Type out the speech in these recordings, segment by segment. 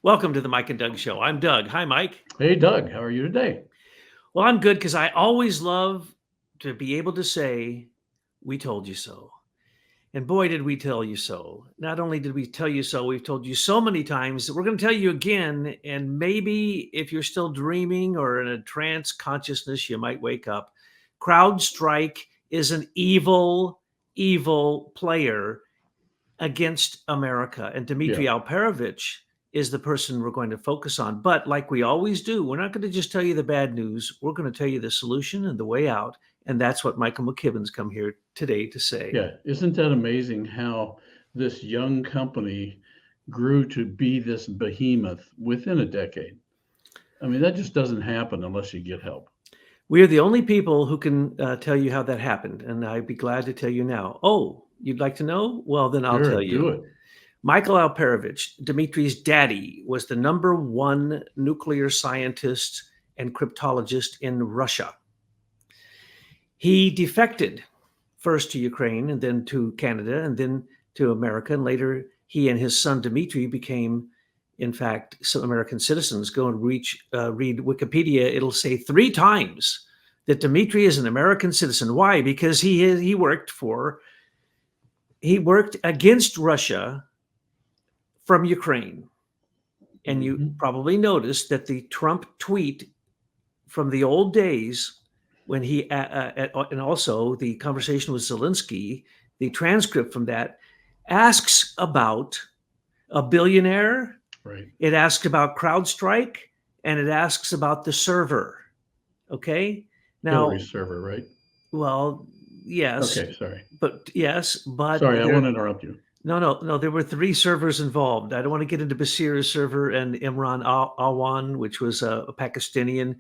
Welcome to the Mike and Doug Show. I'm Doug. Hi, Mike. Hey, Doug, how are you today? Well, I'm good because I always love to be able to say, we told you so. And boy, did we tell you so. Not only did we tell you so, we've told you so many times that we're going to tell you again. And maybe if you're still dreaming or in a trance consciousness, you might wake up. Crowdstrike is an evil, evil player against America. And Yeah, Dmitry Alperovitch is the person we're going to focus on. But like we always do, we're not going to just tell you the bad news. We're going to tell you the solution and the way out. And that's what Michael McKibben's come here today to say. yeah. Isn't that amazing how this young company grew to be this behemoth within a decade? I mean, that just doesn't happen unless you get help. We are the only people who can tell you how that happened. And I'd be glad to tell you now. Oh, you'd like to know? Well, then I'll Sure, tell do you. it. Michael Alperovitch, Dmitry's daddy, was the #1 nuclear scientist and cryptologist in Russia. He defected first to Ukraine and then to Canada and then to America. And later, he and his son Dmitry became, in fact, some American citizens. Go and read Wikipedia. It'll say 3 times that Dmitry is an American citizen. Why? Because he worked against Russia from Ukraine. And you probably noticed that the Trump tweet from the old days when he and also the conversation with Zelensky, the transcript from that asks about a billionaire. Right. It asks about CrowdStrike, and it asks about the server. Okay. Now, Hillary's server, right? well, yes. Okay, sorry. But Sorry, I won't interrupt you. No. There were 3 servers involved. I don't want to get into Basir's server and Imran Awan, which was a Pakistani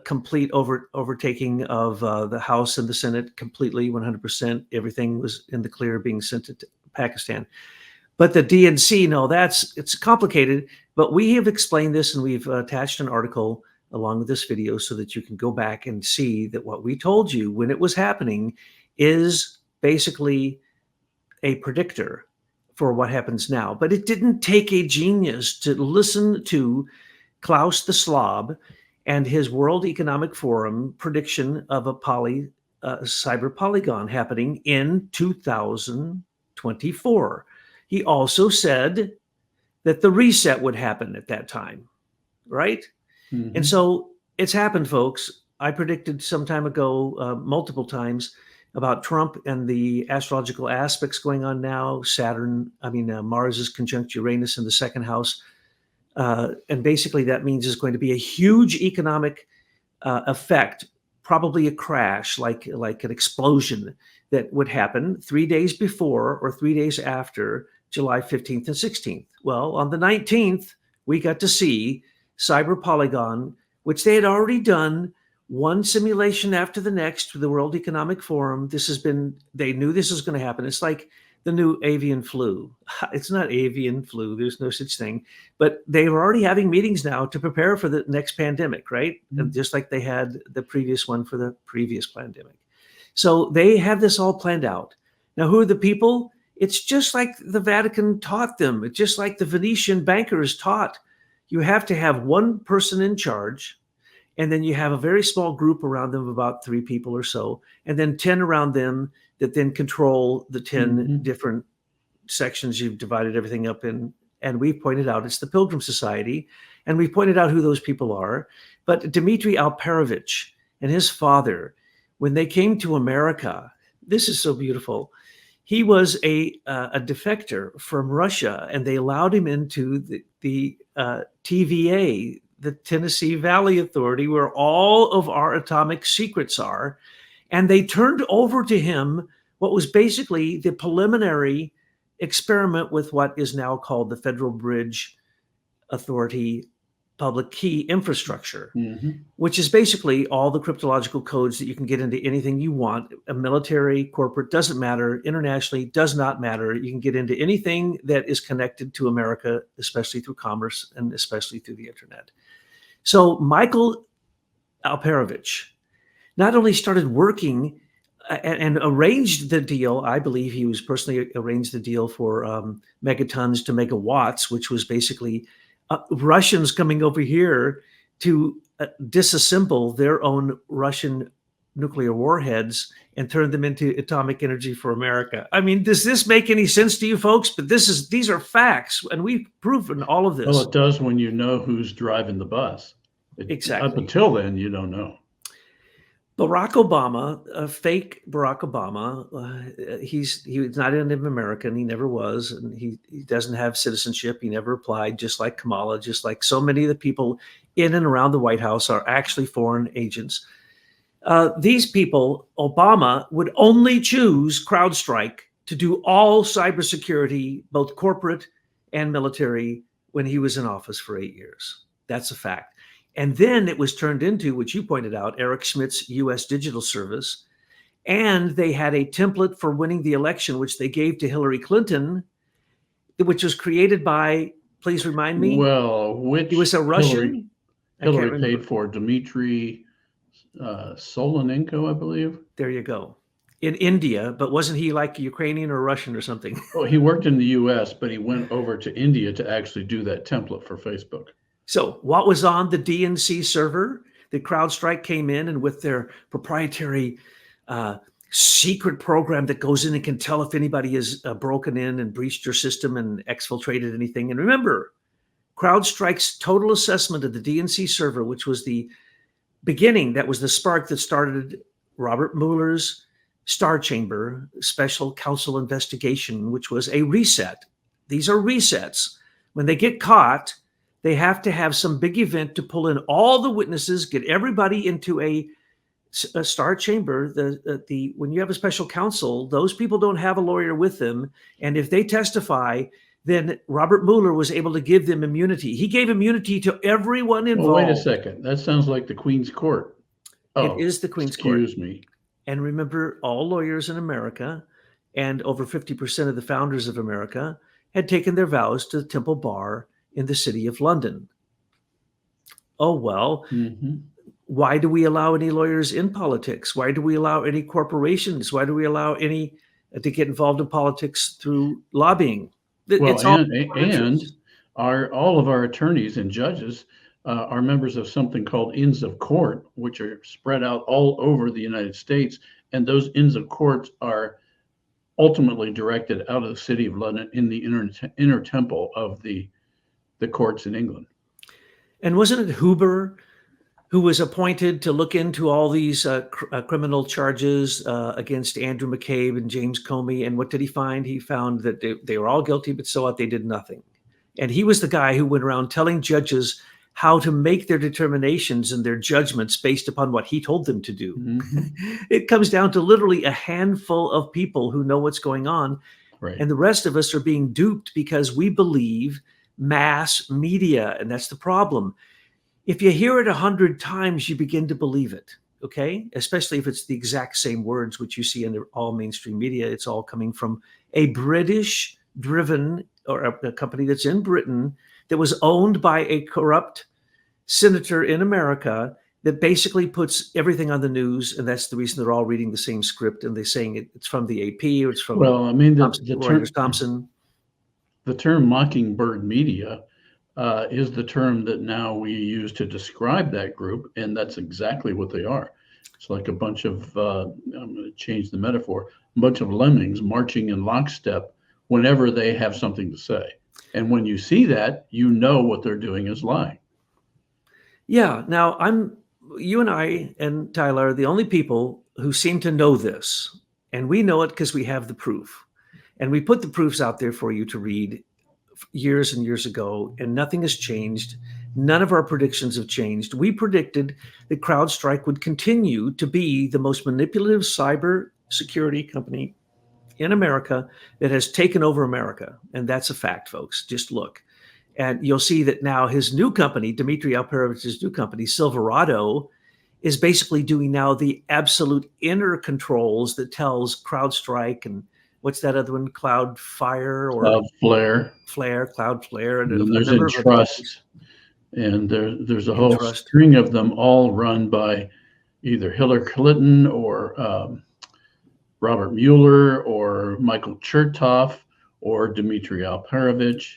complete overtaking of the House and the Senate completely, 100%. Everything was in the clear, being sent to Pakistan. But the DNC, no, it's complicated. But we have explained this, and we've attached an article along with this video so that you can go back and see that what we told you when it was happening is basically a predictor for what happens now. But it didn't take a genius to listen to Klaus the Slob and his World Economic Forum prediction of a cyber polygon happening in 2024. He also said that the reset would happen at that time, right? Mm-hmm. And so it's happened, folks. I predicted some time ago, multiple times, about Trump and the astrological aspects going on now. Mars is conjunct Uranus in the 2nd house. And basically that means there's going to be a huge economic effect, probably a crash, like an explosion that would happen 3 days before or 3 days after July 15th and 16th. Well, on the 19th, we got to see Cyber Polygon, which they had already done one simulation after the next with the World Economic Forum. They knew this was going to happen. It's like the new avian flu. It's not avian flu. There's no such thing. But they were already having meetings now to prepare for the next pandemic, right? Mm-hmm. Just like they had the previous one for the previous pandemic. So they have this all planned out. Now, who are the people? It's just like the Vatican taught them. It's just like the Venetian bankers taught. You have to have one person in charge, and then you have a very small group around them of about 3 people or so, and then 10 around them that then control the 10 different sections you've divided everything up in. And we've pointed out it's the Pilgrim Society, and we've pointed out who those people are. But Dmitry Alperovitch and his father, when they came to America, this is so beautiful. He was a defector from Russia, and they allowed him into the TVA, the Tennessee Valley Authority, where all of our atomic secrets are. And they turned over to him what was basically the preliminary experiment with what is now called the Federal Bridge Authority Public Key Infrastructure, which is basically all the cryptological codes that you can get into anything you want. A military, corporate, doesn't matter. Internationally, does not matter. You can get into anything that is connected to America, especially through commerce and especially through the internet. So Michael Alperovitch not only started working and arranged the deal. I believe he was personally arranged the deal for megatons to megawatts, which was basically Russians coming over here to disassemble their own Russian nuclear warheads and turn them into atomic energy for America. I mean, does this make any sense to you folks? But these are facts, and we've proven all of this. Well, it does when you know who's driving the bus. Exactly. Up until then, you don't know. Barack Obama, fake Barack Obama, he's not a Native American. He never was, and he doesn't have citizenship. He never applied. Just like Kamala, just like so many of the people in and around the White House are actually foreign agents. These people, Obama would only choose CrowdStrike to do all cybersecurity, both corporate and military, when he was in office for 8 years. That's a fact. And then it was turned into, which you pointed out, Eric Schmidt's U.S. Digital Service. And they had a template for winning the election, which they gave to Hillary Clinton, which was created by, please remind me. Well, which he was a Russian. Hillary paid for Dmitry Solenenko, I believe. There you go. In India, but wasn't he like Ukrainian or Russian or something? Oh, he worked in the U.S., but he went over to India to actually do that template for Facebook. So what was on the DNC server? The CrowdStrike came in, and with their proprietary secret program that goes in and can tell if anybody has broken in and breached your system and exfiltrated anything. And remember, CrowdStrike's total assessment of the DNC server, which was the beginning, that was the spark that started Robert Mueller's Star Chamber special counsel investigation, which was a reset. These are resets. When they get caught, they have to have some big event to pull in all the witnesses, get everybody into a Star Chamber. When you have a special counsel, those people don't have a lawyer with them, and if they testify, then Robert Mueller was able to give them immunity. He gave immunity to everyone involved. Well, wait a second. That sounds like the Queen's Court. Oh, it is the Queen's Court. Excuse me. And remember, all lawyers in America and over 50% of the founders of America had taken their vows to the Temple Bar in the city of London. Oh, well, Why do we allow any lawyers in politics? Why do we allow any corporations? Why do we allow any to get involved in politics through lobbying? Well, all of our attorneys and judges are members of something called Inns of Court, which are spread out all over the United States. And those Inns of Court are ultimately directed out of the city of London in the inner temple of the courts in England. And wasn't it Huber who was appointed to look into all these criminal charges against Andrew McCabe and James Comey? And what did he find? He found that they were all guilty, but so what? They did nothing. And he was the guy who went around telling judges how to make their determinations and their judgments based upon what he told them to do. It comes down to literally a handful of people who know what's going on. Right. And the rest of us are being duped because we believe mass media. And that's the problem. If you hear it 100 times, you begin to believe it. Okay. Especially if it's the exact same words, which you see in all mainstream media. It's all coming from a British driven or a company that's in Britain that was owned by a corrupt senator in America that basically puts everything on the news. And that's the reason they're all reading the same script and they're saying it's from the AP or it's from Thompson. The term mockingbird media is the term that now we use to describe that group. And that's exactly what they are. It's like a bunch of, I'm going to change the metaphor, a bunch of lemmings marching in lockstep whenever they have something to say. And when you see that, you know what they're doing is lying. Yeah. Now, you and I and Tyler are the only people who seem to know this. And we know it because we have the proof. And we put the proofs out there for you to read years and years ago, and nothing has changed. None of our predictions have changed. We predicted that CrowdStrike would continue to be the most manipulative cyber security company in America that has taken over America. And that's a fact, folks. Just look. And you'll see that now his new company, Dmitry Alperovich's new company, Silverado, is basically doing now the absolute inner controls that tells CrowdStrike and what's that other one? Cloudflare or Cloudflare. And there's Entrust. And there's a whole string of them all run by either Hillary Clinton or Robert Mueller or Michael Chertoff or Dmitry Alperovich.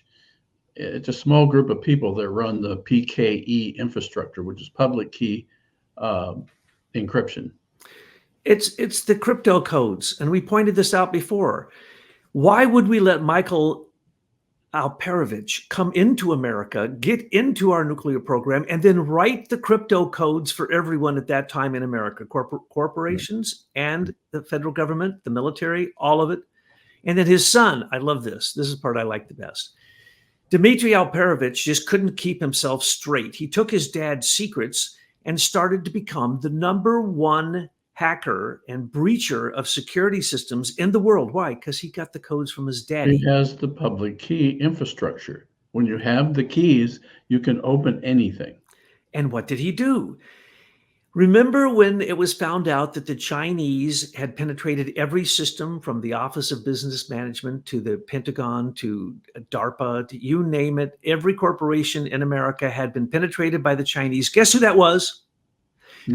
it's a small group of people that run the PKE infrastructure, which is public key encryption. It's the crypto codes, and we pointed this out before. Why would we let Michael Alperovich come into America, get into our nuclear program, and then write the crypto codes for everyone at that time in America, corporations and the federal government, the military, all of it. And then his son, I love this. This is the part I like the best. Dmitry Alperovich just couldn't keep himself straight. He took his dad's secrets and started to become the #1 hacker and breacher of security systems in the world. Why? Because he got the codes from his daddy. He has the public key infrastructure. When you have the keys, you can open anything. And what did he do? Remember when it was found out that the Chinese had penetrated every system from the Office of Business Management to the Pentagon to DARPA, to you name it, every corporation in America had been penetrated by the Chinese. Guess who that was?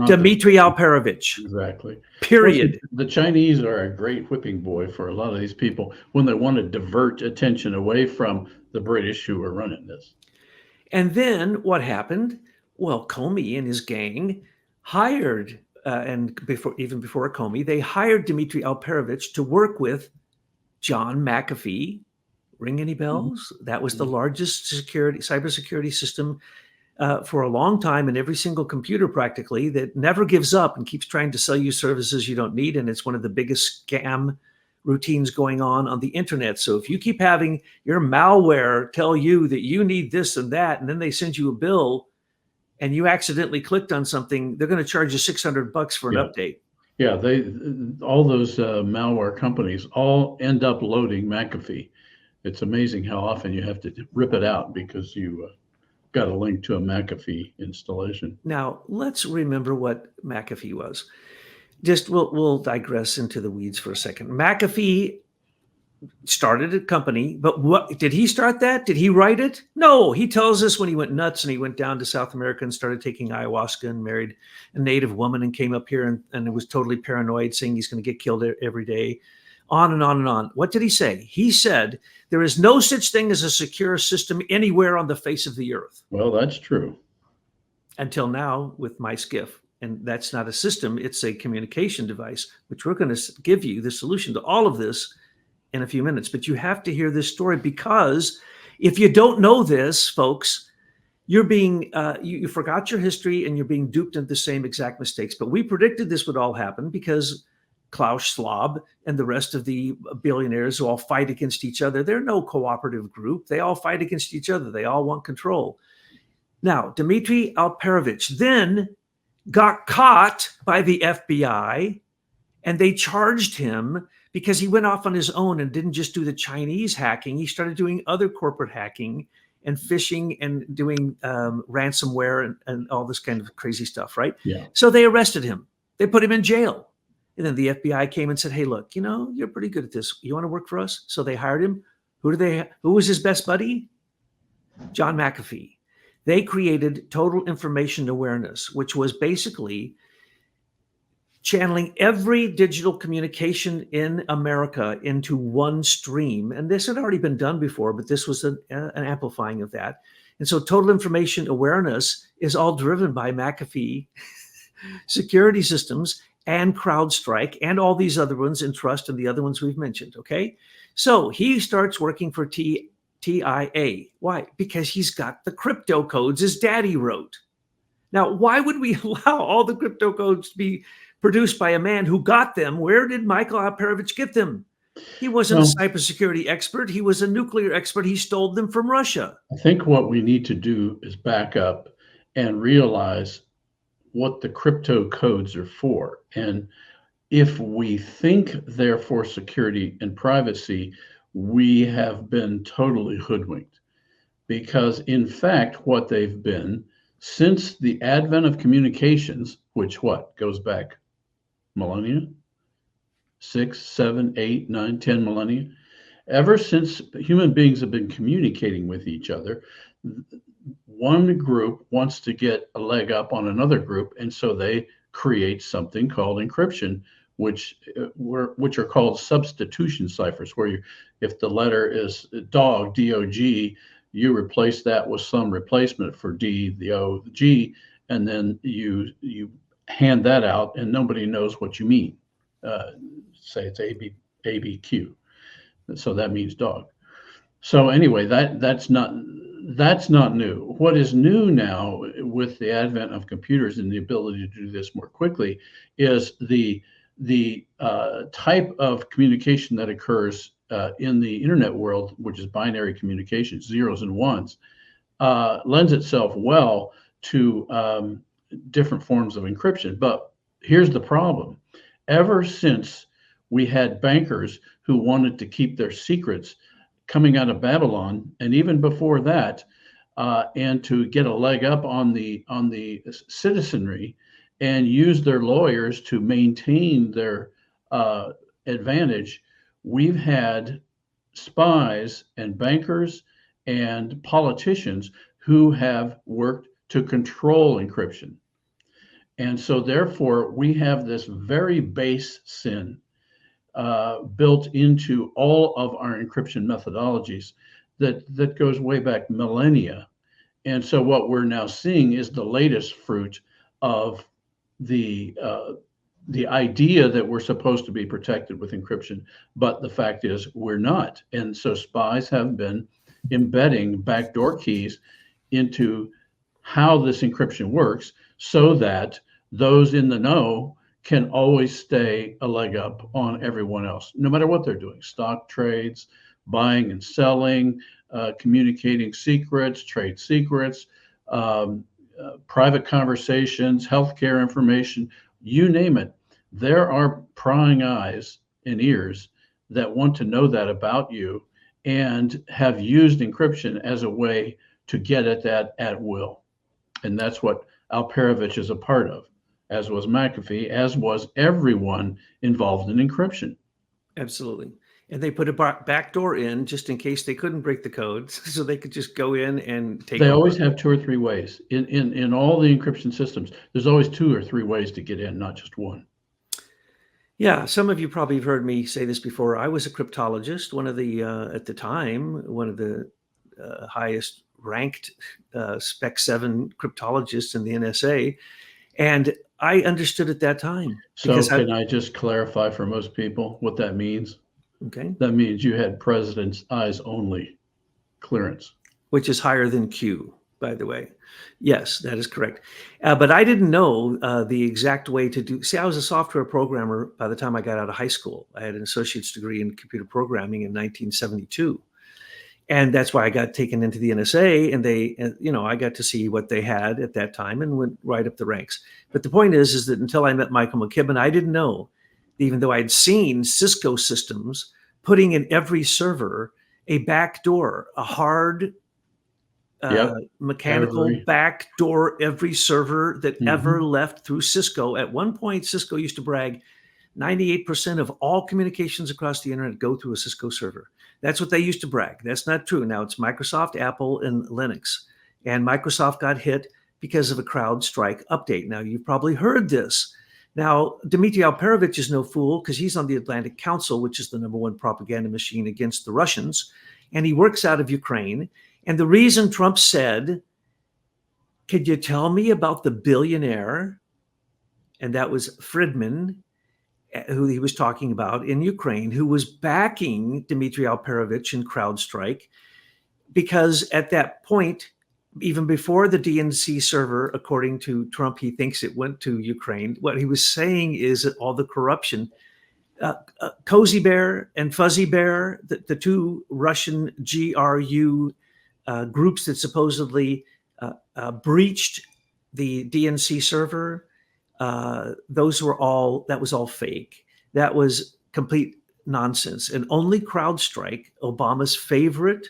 Dmitry Alperovich. Exactly. Period. The Chinese are a great whipping boy for a lot of these people when they want to divert attention away from the British who are running this. And then what happened? Well, Comey and his gang hired, even before Comey, they hired Dmitry Alperovich to work with John McAfee. Ring any bells? That was the largest cybersecurity system for a long time, in every single computer practically, that never gives up and keeps trying to sell you services you don't need. And it's one of the biggest scam routines going on the internet. So if you keep having your malware tell you that you need this and that, and then they send you a bill and you accidentally clicked on something, they're going to charge you $600 for an update. Yeah, all those malware companies all end up loading McAfee. It's amazing how often you have to rip it out because you got a link to a McAfee installation. Now, let's remember what McAfee was. Just we'll digress into the weeds for a second. McAfee started a company, but what did he start that? Did he write it? No, he tells us when he went nuts and he went down to South America and started taking ayahuasca and married a native woman and came up here and was totally paranoid, saying he's going to get killed every day. On and on and on. What did he say? He said, there is no such thing as a secure system anywhere on the face of the earth. Well, that's true. Until now with MySkiff. And that's not a system, it's a communication device, which we're going to give you the solution to all of this in a few minutes. But you have to hear this story, because if you don't know this, folks, you're being, you forgot your history and you're being duped into the same exact mistakes. But we predicted this would all happen because Klaus Schwab and the rest of the billionaires who all fight against each other, they're no cooperative group. They all fight against each other. They all want control. Now, Dmitry Alperovich then got caught by the FBI, and they charged him because he went off on his own and didn't just do the Chinese hacking. He started doing other corporate hacking and phishing and doing ransomware and all this kind of crazy stuff, right? Yeah. So they arrested him. They put him in jail. And then the FBI came and said, hey, look, you're pretty good at this. You want to work for us? So they hired him. Who was his best buddy? John McAfee. They created Total Information Awareness, which was basically channeling every digital communication in America into one stream. And this had already been done before, but this was an amplifying of that. And so Total Information Awareness is all driven by McAfee security systems and CrowdStrike and all these other ones, in Trust and the other ones we've mentioned, okay? So he starts working for TIA. Why? Because he's got the crypto codes his daddy wrote. Now, why would we allow all the crypto codes to be produced by a man who got them? Where did Michael Alperovich get them? He wasn't a cybersecurity expert. He was a nuclear expert. He stole them from Russia. I think what we need to do is back up and realize what the crypto codes are for. And if we think they're for security and privacy, we have been totally hoodwinked. Because in fact, what they've been since the advent of communications, which goes back millennia, 6, 7, 8, 9, 10 millennia, ever since human beings have been communicating with each other, one group wants to get a leg up on another group, and so they create something called encryption, which are called substitution ciphers, where if the letter is dog, D-O-G, you replace that with some replacement for D, the O, the G, and then you hand that out, and nobody knows what you mean. Say it's ABQ, so that means dog. So anyway, that's not new. What is new now with the advent of computers and the ability to do this more quickly is the type of communication that occurs in the internet world, which is binary communication, zeros and ones, lends itself well to different forms of encryption. But here's the problem. Ever since we had bankers who wanted to keep their secrets coming out of Babylon, and even before that, and to get a leg up on the citizenry and use their lawyers to maintain their advantage, we've had spies and bankers and politicians who have worked to control encryption. And so therefore, we have this very base sin built into all of our encryption methodologies that goes way back millennia. And so what we're now seeing is the latest fruit of the idea that we're supposed to be protected with encryption, but the fact is we're not. And so spies have been embedding backdoor keys into how this encryption works so that those in the know can always stay a leg up on everyone else, no matter what they're doing. Stock trades, buying and selling, communicating secrets, trade secrets, private conversations, healthcare information, you name it. There are prying eyes and ears that want to know that about you and have used encryption as a way to get at that at will. And that's what Alperovitch is a part of, as was McAfee, as was everyone involved in encryption. Absolutely. And they put a backdoor in just in case they couldn't break the code, so they could just go in and take. They always have 2 or 3 ways in all the encryption systems. There's always 2 or 3 ways to get in, not just one. Yeah, some of you probably have heard me say this before. I was a cryptologist, one of the at the time, one of the highest ranked Spec 7 cryptologists in the NSA, and I understood at that time. So can I just clarify for most people what that means? Okay. That means you had president's eyes only clearance. Which is higher than Q, by the way. Yes, that is correct. But I didn't know the exact way to do. See, I was a software programmer by the time I got out of high school. I had an associate's degree in computer programming in 1972. And that's why I got taken into the NSA, and they, I got to see what they had at that time and went right up the ranks. But the point is that until I met Michael McKibben, I didn't know, even though I'd seen Cisco systems putting in every server a backdoor, a hard mechanical backdoor every server that ever left through Cisco. At one point, Cisco used to brag 98% of all communications across the internet go through a Cisco server. That's what they used to brag. That's not true. Now it's Microsoft, Apple, and Linux. And Microsoft got hit because of a CrowdStrike update. Now, you've probably heard this. Now, Dmitry Alperovitch is no fool because he's on the Atlantic Council, which is the #1 propaganda machine against the Russians. And he works out of Ukraine. And the reason Trump said, could you tell me about the billionaire? And that was Friedman, who he was talking about in Ukraine, who was backing Dmitry Alperovitch and CrowdStrike, because at that point, even before the DNC server, according to Trump, he thinks it went to Ukraine. What he was saying is that all the corruption, Cozy Bear and Fuzzy Bear, the 2 Russian GRU groups that supposedly breached the DNC server, that was all fake. That was complete nonsense. And only CrowdStrike, Obama's favorite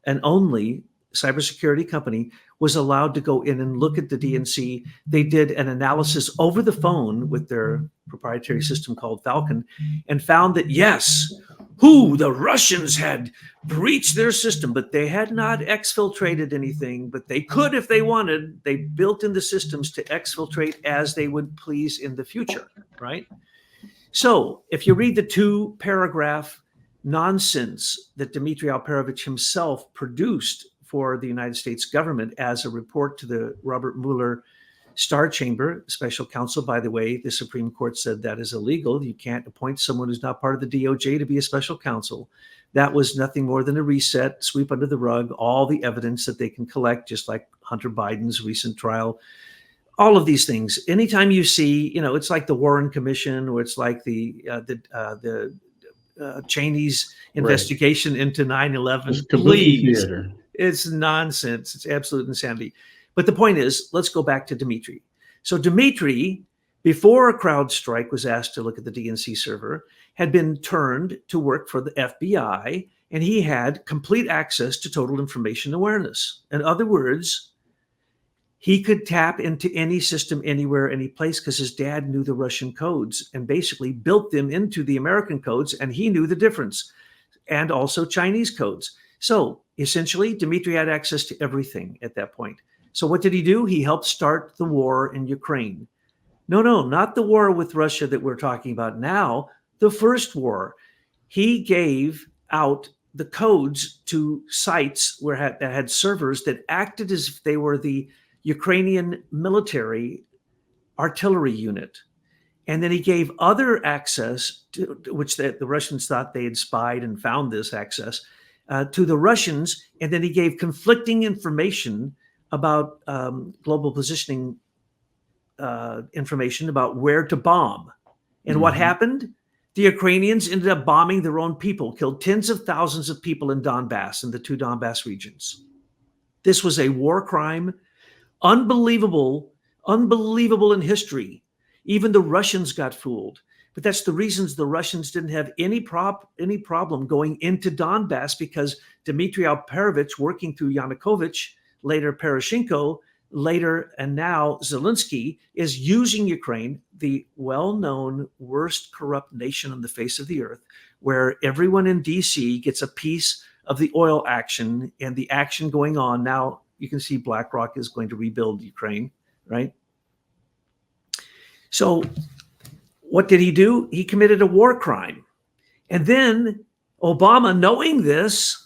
and only cybersecurity company, was allowed to go in and look at the DNC. They did an analysis over the phone with their proprietary system called Falcon and found that, yes, the Russians had breached their system, but they had not exfiltrated anything, but they could if they wanted. They built in the systems to exfiltrate as they would please in the future, right? So if you read the 2-paragraph nonsense that Dmitry Alperovitch himself produced for the United States government as a report to the Robert Mueller Star Chamber special counsel. By the way, the Supreme Court said that is illegal. You can't appoint someone who's not part of the DOJ to be a special counsel. That was nothing more than a reset, sweep under the rug all the evidence that they can collect, just like Hunter Biden's recent trial. All of these things. Anytime you see, it's like the Warren Commission, or it's like the Cheney's investigation into 9/11. Please, it's nonsense. It's absolute insanity. But the point is, let's go back to Dmitry. So Dmitry, before CrowdStrike was asked to look at the DNC server, had been turned to work for the FBI, and he had complete access to total information awareness. In other words, he could tap into any system, anywhere, any place, because his dad knew the Russian codes and basically built them into the American codes, and he knew the difference, and also Chinese codes. So essentially, Dmitry had access to everything at that point. So what did he do? He helped start the war in Ukraine. No, not the war with Russia that we're talking about now, the first war. He gave out the codes to sites that had servers that acted as if they were the Ukrainian military artillery unit. And then he gave other access, to which the Russians thought they had spied and found this access, to the Russians. And then he gave conflicting information about global positioning information about where to bomb. And what happened? The Ukrainians ended up bombing their own people, killed tens of thousands of people in Donbass, in the two Donbass regions. This was a war crime. Unbelievable in history. Even the Russians got fooled. But that's the reasons the Russians didn't have any problem going into Donbass, because Dmitry Alperovitch, working through Yanukovych, later Poroshenko, later and now Zelensky, is using Ukraine, the well-known worst corrupt nation on the face of the earth, where everyone in DC gets a piece of the oil action and the action going on. Now you can see BlackRock is going to rebuild Ukraine, right? So what did he do? He committed a war crime. And then Obama, knowing this,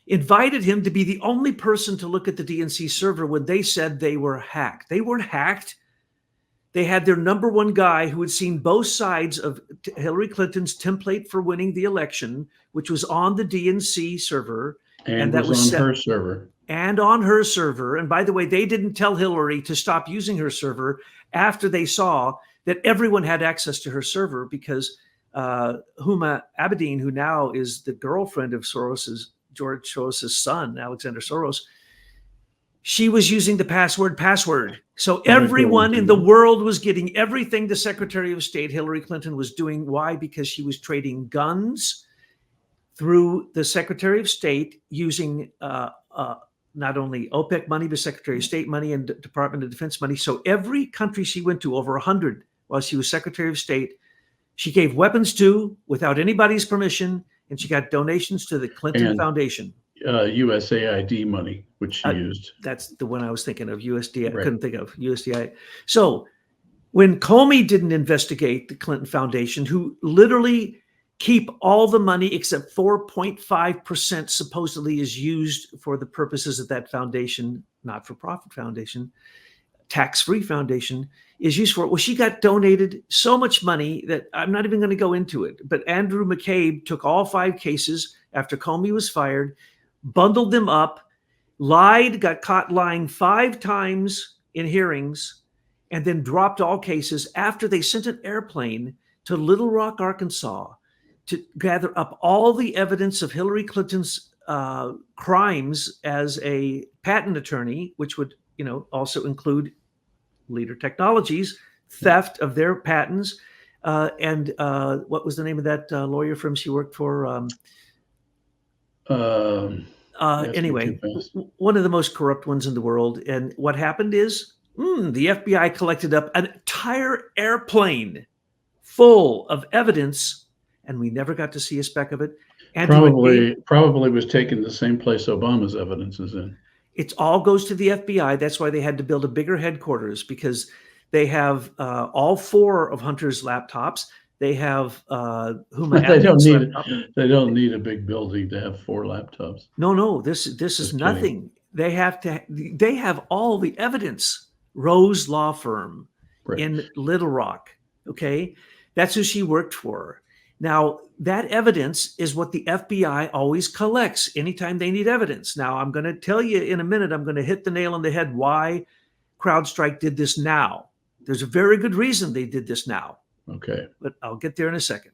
invited him to be the only person to look at the DNC server when they said they were hacked. They weren't hacked. They had their number one guy who had seen both sides of Hillary Clinton's template for winning the election, which was on the DNC server. And that was on her server. And on her server. And by the way, they didn't tell Hillary to stop using her server after they saw that everyone had access to her server, because Huma Abedin, who now is the girlfriend of George Soros' son, Alexander Soros, she was using the password. So everyone in the world was getting everything the Secretary of State, Hillary Clinton, was doing. Why? Because she was trading guns through the Secretary of State, using not only OPEC money, but Secretary of State money and Department of Defense money. So every country she went to, over 100, while she was Secretary of State, she gave weapons to without anybody's permission, and she got donations to the Clinton Foundation. USAID money, which she used. That's the one I was thinking of, USD. I Right. couldn't think of USDI. So when Comey didn't investigate the Clinton Foundation, who literally keep all the money except 4.5% supposedly is used for the purposes of that foundation, not-for-profit foundation, tax-free foundation, is used for it. Well, she got donated so much money that I'm not even going to go into it. But Andrew McCabe took all 5 cases after Comey was fired, bundled them up, lied, got caught lying 5 times in hearings, and then dropped all cases after they sent an airplane to Little Rock, Arkansas, to gather up all the evidence of Hillary Clinton's crimes as a patent attorney, which would, also include Leader Technologies, theft of their patents, and what was the name of that lawyer firm she worked for? Anyway, one of the most corrupt ones in the world. And what happened is the FBI collected up an entire airplane full of evidence, and we never got to see a speck of it. Probably was taken the same place Obama's evidence is in. It all goes to the FBI. That's why they had to build a bigger headquarters, because they have all 4 of Hunter's laptops. They have Huma They don't Abed's need laptop. they don't need a big building to have 4 laptops. No, this is Just kidding. nothing. They have all the evidence. Rose Law Firm Right. in Little Rock. Okay. That's who she worked for. Now, that evidence is what the FBI always collects anytime they need evidence. Now, I'm going to tell you in a minute, I'm going to hit the nail on the head why Crowdstrike did this now. There's a very good reason they did this now. Okay. But I'll get there in a second.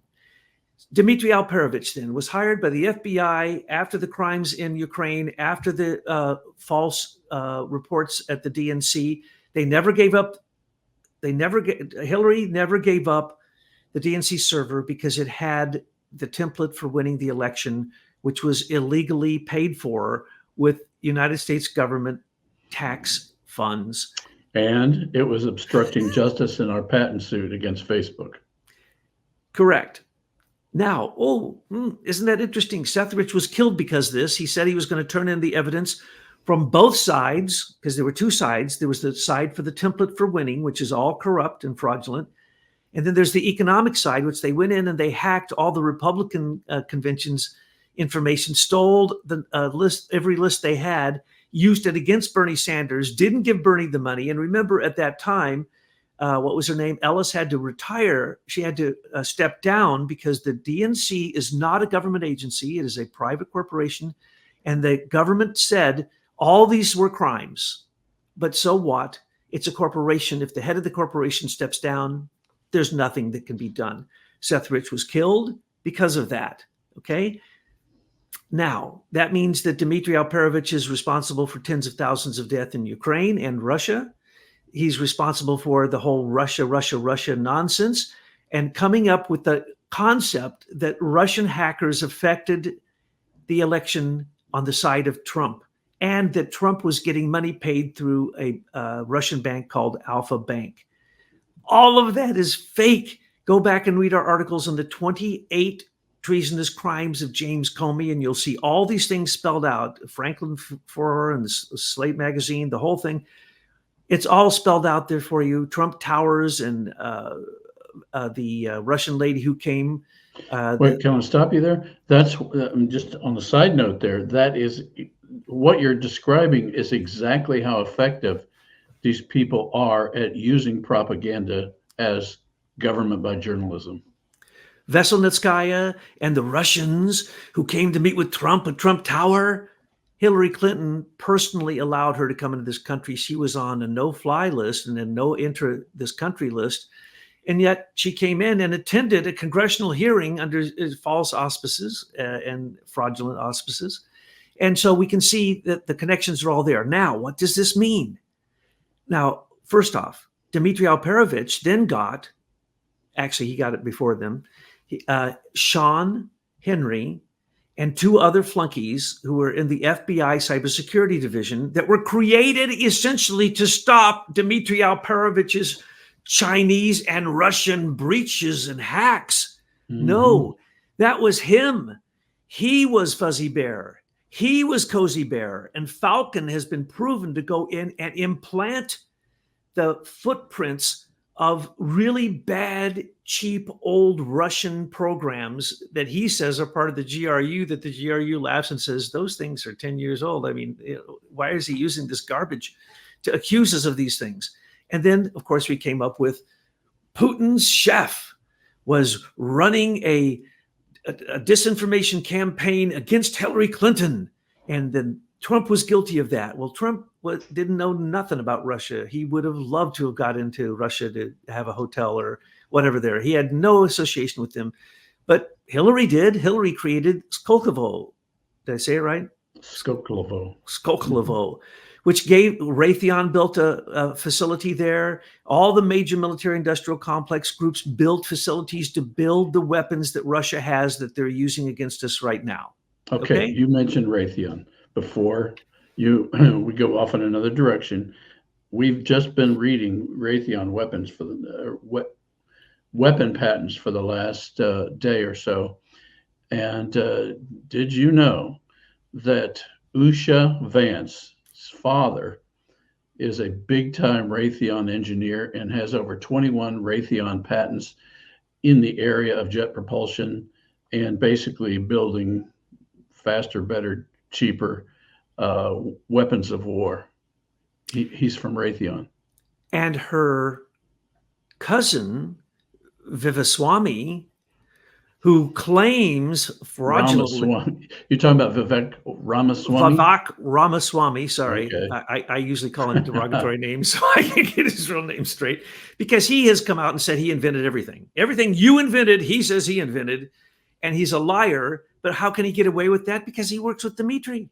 Dmitry Alperovitch then was hired by the FBI after the crimes in Ukraine, after the false reports at the DNC. They never gave up. Hillary never gave up the DNC server because it had the template for winning the election, which was illegally paid for with United States government tax funds. And it was obstructing justice in our patent suit against Facebook. Correct. Now, isn't that interesting? Sethridge was killed because of this. He said he was going to turn in the evidence from both sides, because there were two sides. There was the side for the template for winning, which is all corrupt and fraudulent. And then there's the economic side, which they went in and they hacked all the Republican convention's information, stole the every list they had, used it against Bernie Sanders, didn't give Bernie the money. And remember, at that time, what was her name? Ellis had to retire. She had to step down because the DNC is not a government agency. It is a private corporation. And the government said all these were crimes. But so what? It's a corporation. If the head of the corporation steps down, there's nothing that can be done. Sethridge was killed because of that. Okay. Now, that means that Dmitry Alperovitch is responsible for tens of thousands of deaths in Ukraine and Russia. He's responsible for the whole Russia nonsense and coming up with the concept that Russian hackers affected the election on the side of Trump and that Trump was getting money paid through a Russian bank called Alpha Bank. All of that is fake. Go back and read our articles on the 28 treasonous crimes of James Comey, and you'll see all these things spelled out. Franklin Forer and the Slate magazine, the whole thing. It's all spelled out there for you. Trump Towers and the Russian lady who came. Wait, can I stop you there? That's just on the side note there. That is what you're describing is exactly how effective these people are at using propaganda as government by journalism. Veselnitskaya and the Russians who came to meet with Trump at Trump Tower. Hillary Clinton personally allowed her to come into this country. She was on a no-fly list and a no enter this country list. And yet she came in and attended a congressional hearing under false auspices and fraudulent auspices. And so we can see that the connections are all there. Now, what does this mean? Now, first off, Dmitry Alperovitch then got, actually he got it before them, Sean Henry and two other flunkies who were in the FBI cybersecurity division that were created essentially to stop Dmitry Alperovitch's Chinese and Russian breaches and hacks. Mm-hmm. No, that was him. He was Fuzzy Bear. He was Cozy Bear. And Falcon has been proven to go in and implant the footprints of really bad, cheap, old Russian programs that he says are part of the GRU, that the GRU laughs and says, those things are 10 years old. I mean, why is he using this garbage to accuse us of these things? And then, of course, we came up with Putin's chef was running a disinformation campaign against Hillary Clinton. And then Trump was guilty of that. Well, Trump didn't know nothing about Russia. He would have loved to have got into Russia to have a hotel or whatever there. He had no association with them. But Hillary did. Hillary created Skolkovo. Did I say it right? Skolkovo. Skolkovo, which gave Raytheon built a facility there. All the major military industrial complex groups built facilities to build the weapons that Russia has that they're using against us right now. Okay. You mentioned Raytheon before we go off in another direction. We've just been reading Raytheon weapons for the weapon patents for the last day or so. And did you know that Usha Vance's father is a big-time Raytheon engineer and has over 21 Raytheon patents in the area of jet propulsion and basically building faster, better, cheaper weapons of war. He's from Raytheon. And her cousin, Vivaswamy, who claims fraudulently. Ramaswamy. You're talking about Vivek Ramaswamy? Vivek Ramaswamy, sorry. Okay. I usually call him derogatory names, so I can get his real name straight. Because he has come out and said he invented everything. Everything you invented, he says he invented. And he's a liar. But how can he get away with that? Because he works with Dmitry.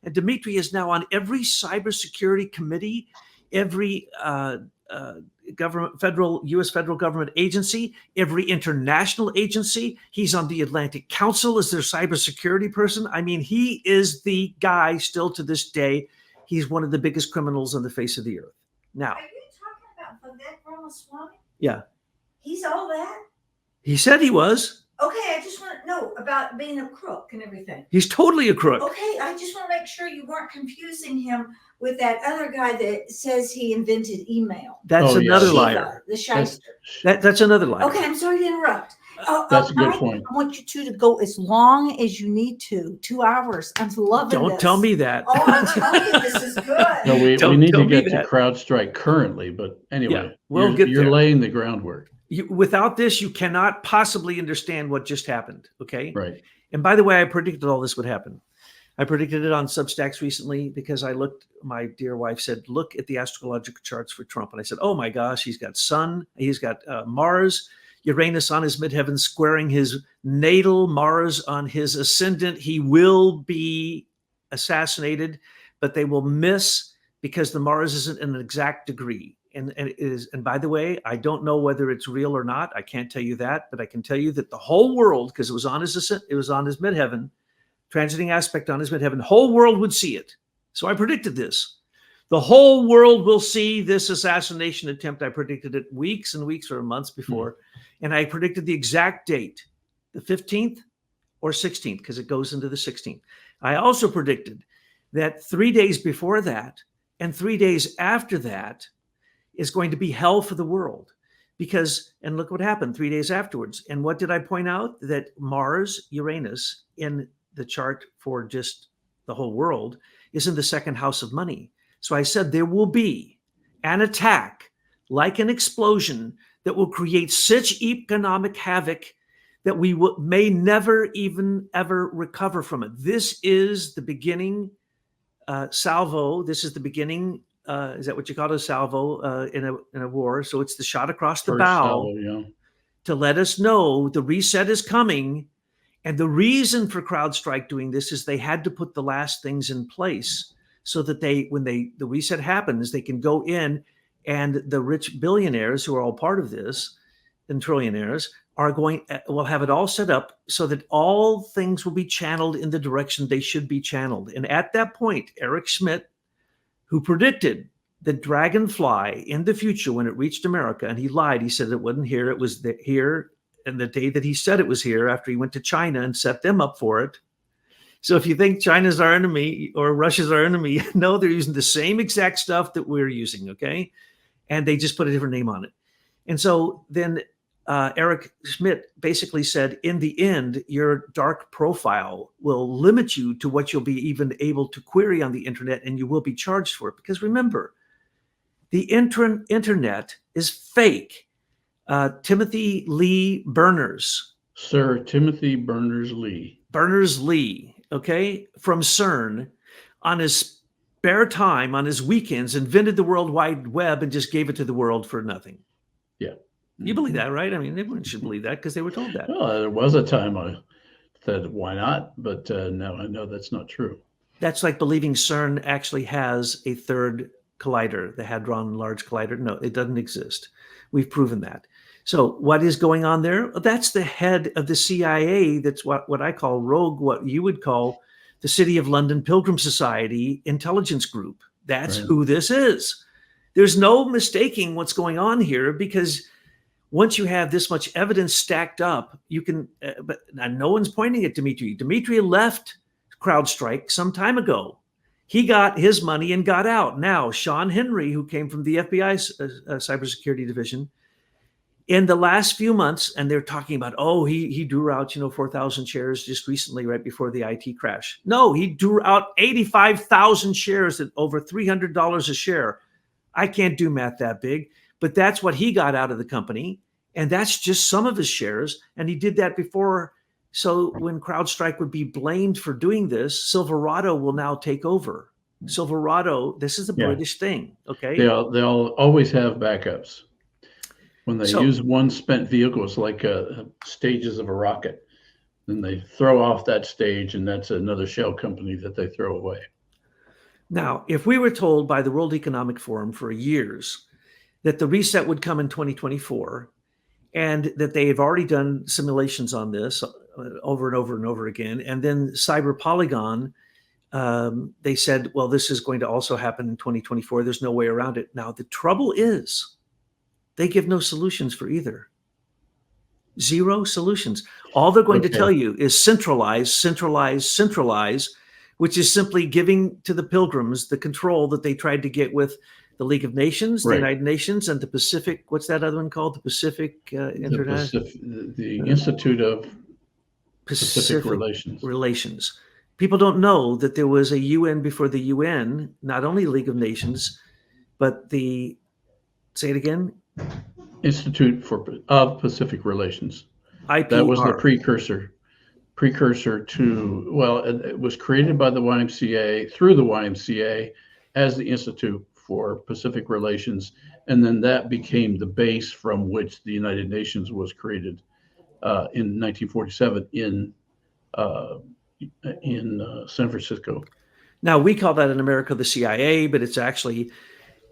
And Dmitry is now on every cybersecurity committee, every U.S. federal government agency, every international agency. He's on the Atlantic Council as their cybersecurity person. I mean, he is the guy still to this day. He's one of the biggest criminals on the face of the earth. Now, are you talking about Vivek Ramaswamy? Yeah. He's all that? He said he was. Okay, I just want to know about being a crook and everything. He's totally a crook. Okay, I just want to make sure you weren't confusing him with that other guy that says he invented email. That's another liar. Shiva, the shyster. That's another liar. Okay, I'm sorry to interrupt. That's a good point. I want you two to go as long as you need to. 2 hours. I'm loving this. Don't tell me that. Oh, I'm telling you, this is good. No, we Don't need to tell me get to that. CrowdStrike currently, but anyway, Yeah, we'll get you're there. laying the groundwork. Without this, you cannot possibly understand what just happened. Okay. Right. And by the way, I predicted all this would happen. I predicted it on Substacks recently because I looked, my dear wife said, look at the astrological charts for Trump. And I said, oh my gosh, he's got Sun, he's got Mars, Uranus on his midheaven, squaring his natal, Mars on his ascendant. He will be assassinated, but they will miss because the Mars isn't an exact degree. And it is, and by the way, I don't know whether it's real or not. I can't tell you that, but I can tell you that the whole world, because it was on his midheaven, transiting aspect on his midheaven, the whole world would see it. So I predicted this. The whole world will see this assassination attempt. I predicted it weeks and weeks or months before. And I predicted the exact date, the 15th or 16th, because it goes into the 16th. I also predicted that 3 days before that and 3 days after that is going to be hell for the world. Because, and look what happened 3 days afterwards. And what did I point out? That Mars, Uranus, in the chart for just the whole world, is in the second house of money. So I said there will be an attack, like an explosion, that will create such economic havoc that we may never even ever recover from it. This is the beginning salvo. This is the beginning. Is that what you call it, a salvo in a war? So it's the shot across the bow to let us know the reset is coming. And the reason for CrowdStrike doing this is they had to put the last things in place so that when the reset happens, they can go in, and the rich billionaires who are all part of this, and trillionaires, will have it all set up so that all things will be channeled in the direction they should be channeled. And at that point, Eric Schmidt, who predicted the dragonfly in the future when it reached America, and he lied. He said it wasn't here. It was here. And the day that he said it was here, after he went to China and set them up for it. So if you think China's our enemy or Russia's our enemy, no, they're using the same exact stuff that we're using, okay? And they just put a different name on it. And so then Eric Schmidt basically said, in the end, your dark profile will limit you to what you'll be even able to query on the internet, and you will be charged for it. Because remember, the internet is fake. Timothy Lee Berners. Sir Timothy Berners-Lee. Berners-Lee, okay, from CERN, on his spare time, on his weekends, invented the World Wide Web and just gave it to the world for nothing. Yeah. You believe that, right? I mean, everyone should believe that because they were told that. Well, there was a time I said, why not? But now I know that's not true. That's like believing CERN actually has a third collider, the Hadron Large Collider. No, it doesn't exist. We've proven that. So what is going on there? That's the head of the CIA. That's what I call rogue, what you would call the City of London Pilgrim Society intelligence group. That's right. Who this is. There's no mistaking what's going on here, because once you have this much evidence stacked up, you can, but no one's pointing at Dmitry. Dmitry left CrowdStrike some time ago. He got his money and got out. Now, Sean Henry, who came from the FBI cybersecurity division, In the last few months, and they're talking about, oh, he drew out 4,000 shares just recently, right before the IT crash. No, he drew out 85,000 shares at over $300 a share. I can't do math that big, but that's what he got out of the company, and that's just some of his shares. And he did that before. So when CrowdStrike would be blamed for doing this, Silverado will now take over. Silverado, this is a Yeah. British thing, okay? They'll always have backups. When they So- use one spent vehicle, it's like stages of a rocket. Then they throw off that stage, and that's another shell company that they throw away. Now, if we were told by the World Economic Forum for years that the reset would come in 2024, and that they have already done simulations on this over and over and over again, and then Cyber Polygon, they said, well, this is going to also happen in 2024. There's no way around it. Now, the trouble is they give no solutions for either. Zero solutions. All they're going to tell you is centralize, centralize, centralize, which is simply giving to the pilgrims the control that they tried to get with the League of Nations, the United Nations, and the Pacific. What's that other one called? The Pacific International. The Institute of Pacific Relations. People don't know that there was a UN before the UN, not only League of Nations, but the, say it again, Institute of Pacific Relations. IPR. That was the precursor to, well, it was created by the YMCA, through the YMCA, as the Institute for Pacific Relations, and then that became the base from which the United Nations was created in 1947 in San Francisco. Now, we call that in America the CIA, but it's actually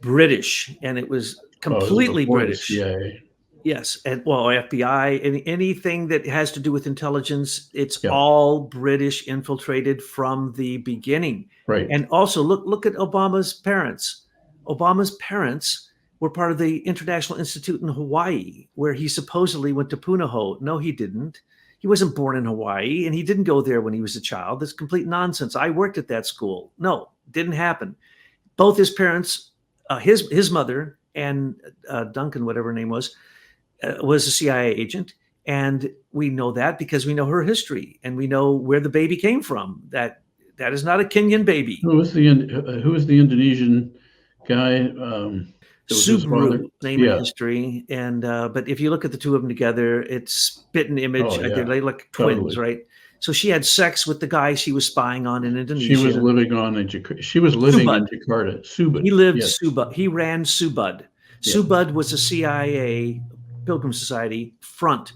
British, and it was completely British. CIA. Yes, and well, FBI, anything that has to do with intelligence, it's all British infiltrated from the beginning. Right. And also, look at Obama's parents. Obama's parents were part of the International Institute in Hawaii, where he supposedly went to Punahou. No, he didn't. He wasn't born in Hawaii, and he didn't go there when he was a child. That's complete nonsense. I worked at that school. No, didn't happen. Both his parents, his mother and Duncan, whatever her name was a CIA agent. And we know that because we know her history and we know where the baby came from. That is not a Kenyan baby. Who was the Indonesian guy? Subaru, name and history. And but if you look at the two of them together, it's spit and image. Oh, yeah. They look twins, right? So she had sex with the guy she was spying on in Indonesia. She was living in Jakarta. Subud. He lived Subud. He ran Subud. Yeah. Subud was a CIA Pilgrim Society front,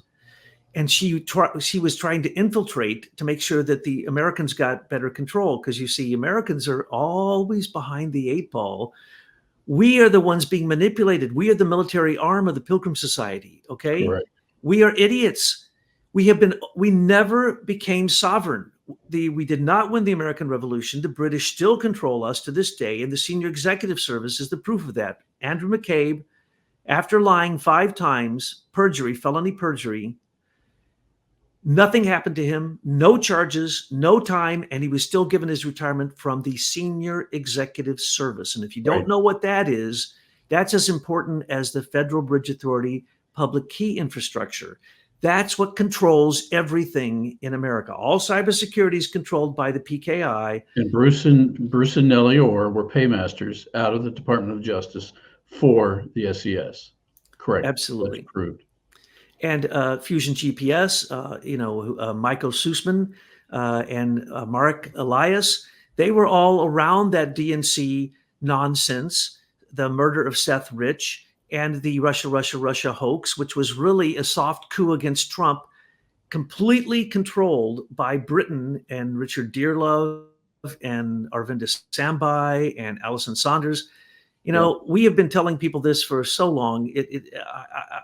and she was trying to infiltrate to make sure that the Americans got better control, because you see, Americans are always behind the eight ball. We are the ones being manipulated. We are the military arm of the Pilgrim Society. Okay, right. We are idiots. We never became sovereign. We did not win the American Revolution. The British still control us to this day, and the Senior Executive Service is the proof of that. Andrew McCabe, after lying 5 times, felony perjury, nothing happened to him, no charges, no time, and he was still given his retirement from the Senior Executive Service. And if you don't know what that is, that's as important as the Federal Bridge Authority public key infrastructure. That's what controls everything in America. All cybersecurity is controlled by the PKI. And Bruce and Nellie Orr were paymasters out of the Department of Justice for the SES. Correct. Absolutely. That's proved. And Fusion GPS, Michael Sussman and Mark Elias, they were all around that DNC nonsense, the murder of Seth Rich, and the Russia hoax, which was really a soft coup against Trump, completely controlled by Britain and Richard Dearlove and Arvinda Sambai and Allison Saunders. We have been telling people this for so long.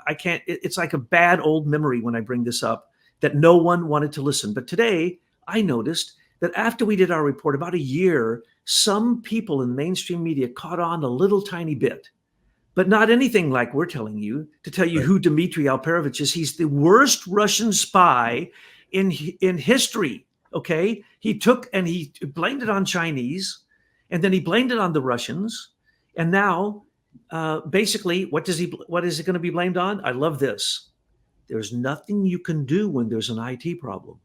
I can't. It's like a bad old memory when I bring this up, that no one wanted to listen. But today, I noticed that after we did our report, about a year, some people in mainstream media caught on a little tiny bit, but not anything like we're telling you, to tell you who Dmitry Alperovitch is. He's the worst Russian spy in history. Okay, he blamed it on Chinese, and then he blamed it on the Russians. And now Basically, what is it going to be blamed on? I love this. There's nothing you can do when there's an IT problem.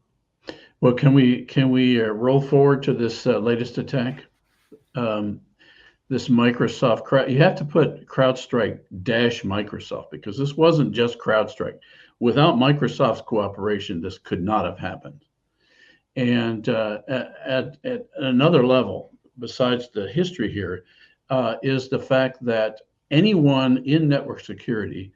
Well, can we roll forward to this latest attack? This Microsoft crowd. You have to put CrowdStrike dash Microsoft, because this wasn't just CrowdStrike. Without Microsoft's cooperation, this could not have happened. And at another level, besides the history here, is the fact that anyone in network security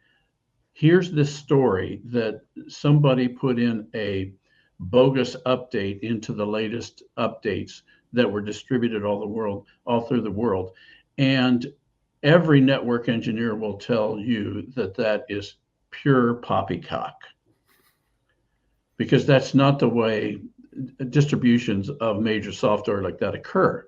hears this story that somebody put in a bogus update into the latest updates that were distributed all through the world. And every network engineer will tell you that that is pure poppycock, because that's not the way distributions of major software like that occur.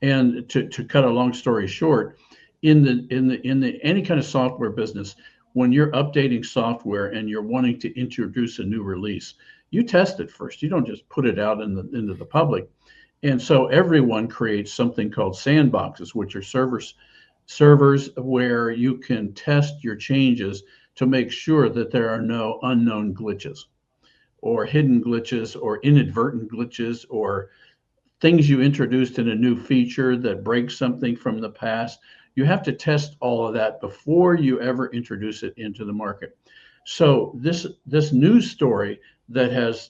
And to cut a long story short, in any kind of software business, when you're updating software and you're wanting to introduce a new release, you test it first. You don't just put it out into the public. And so everyone creates something called sandboxes, which are servers where you can test your changes to make sure that there are no unknown glitches or hidden glitches or inadvertent glitches or things you introduced in a new feature that breaks something from the past. You have to test all of that before you ever introduce it into the market. So this news story that has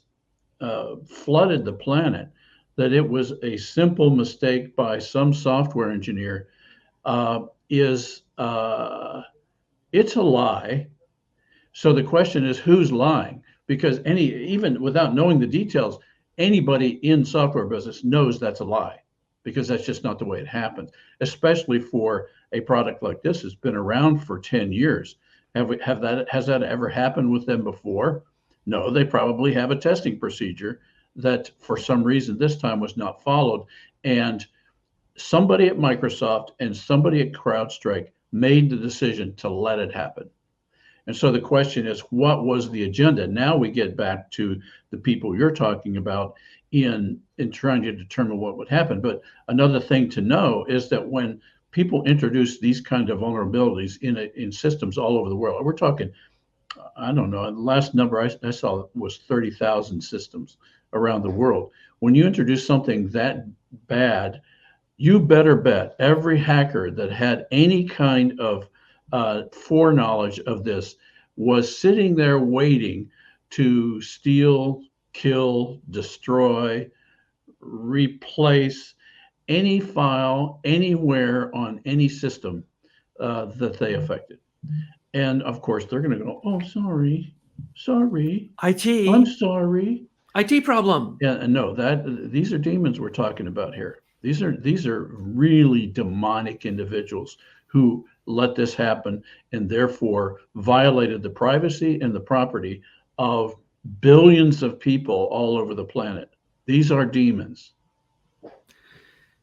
flooded the planet, that it was a simple mistake by some software engineer, it's a lie. So the question is, who's lying? Because even without knowing the details, anybody in software business knows that's a lie, because that's just not the way it happens, especially for a product like this that's been around for 10 years. Has that ever happened with them before? No, they probably have a testing procedure that for some reason this time was not followed. And somebody at Microsoft and somebody at CrowdStrike made the decision to let it happen. And so the question is, what was the agenda? Now we get back to the people you're talking about in trying to determine what would happen. But another thing to know is that when people introduce these kind of vulnerabilities in systems all over the world, we're talking, I don't know, the last number I saw was 30,000 systems around the world. When you introduce something that bad, you better bet every hacker that had any kind of foreknowledge of this was sitting there waiting to steal, kill, destroy, replace any file anywhere on any system that they affected. And of course, they're going to go, oh, sorry, IT. I'm sorry. IT problem. Yeah, no, these are demons we're talking about here. These are really demonic individuals who let this happen and therefore violated the privacy and the property of billions of people all over the planet. These are demons.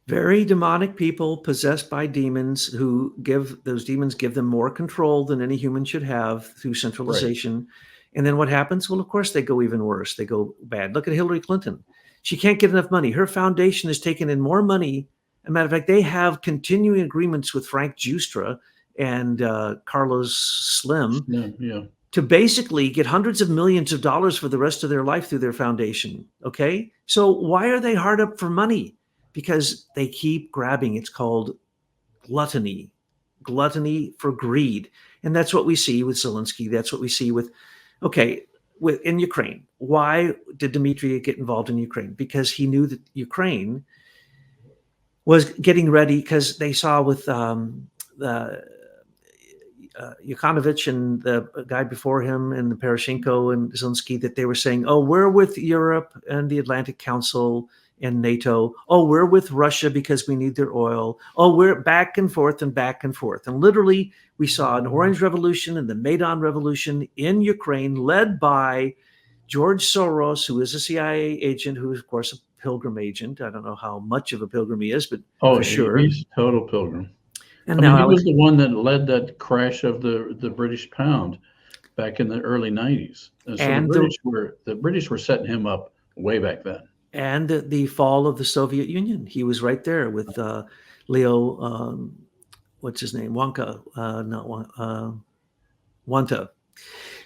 Very demonic people possessed by demons who give them more control than any human should have through centralization. Right. And then what happens? Well, of course, they go even worse. They go bad. Look at Hillary Clinton. She can't get enough money. Her foundation has taken in more money. As a matter of fact, they have continuing agreements with Frank Giustra and Carlos Slim to basically get hundreds of millions of dollars for the rest of their life through their foundation. Okay? So why are they hard up for money? Because they keep grabbing. It's called gluttony for greed. And that's what we see with Zelensky. That's what we see in Ukraine. Why did Dmitry get involved in Ukraine? Because he knew that Ukraine was getting ready, because they saw with Yanukovych and the guy before him and the Poroshenko and Zelensky that they were saying, oh, we're with Europe and the Atlantic Council and NATO. Oh, we're with Russia because we need their oil. Oh, we're back and forth and back and forth. And literally, we saw an Orange Revolution and the Maidan Revolution in Ukraine, led by George Soros, who is a CIA agent, who is, of course, a pilgrim agent. I don't know how much of a pilgrim he is, but for sure. He's a total pilgrim. And he was the one that led that crash of the British pound back in the early 90s. And so the British were setting him up way back then. And the fall of the Soviet Union. He was right there with Leo what's his name? Wonka, not Wanta.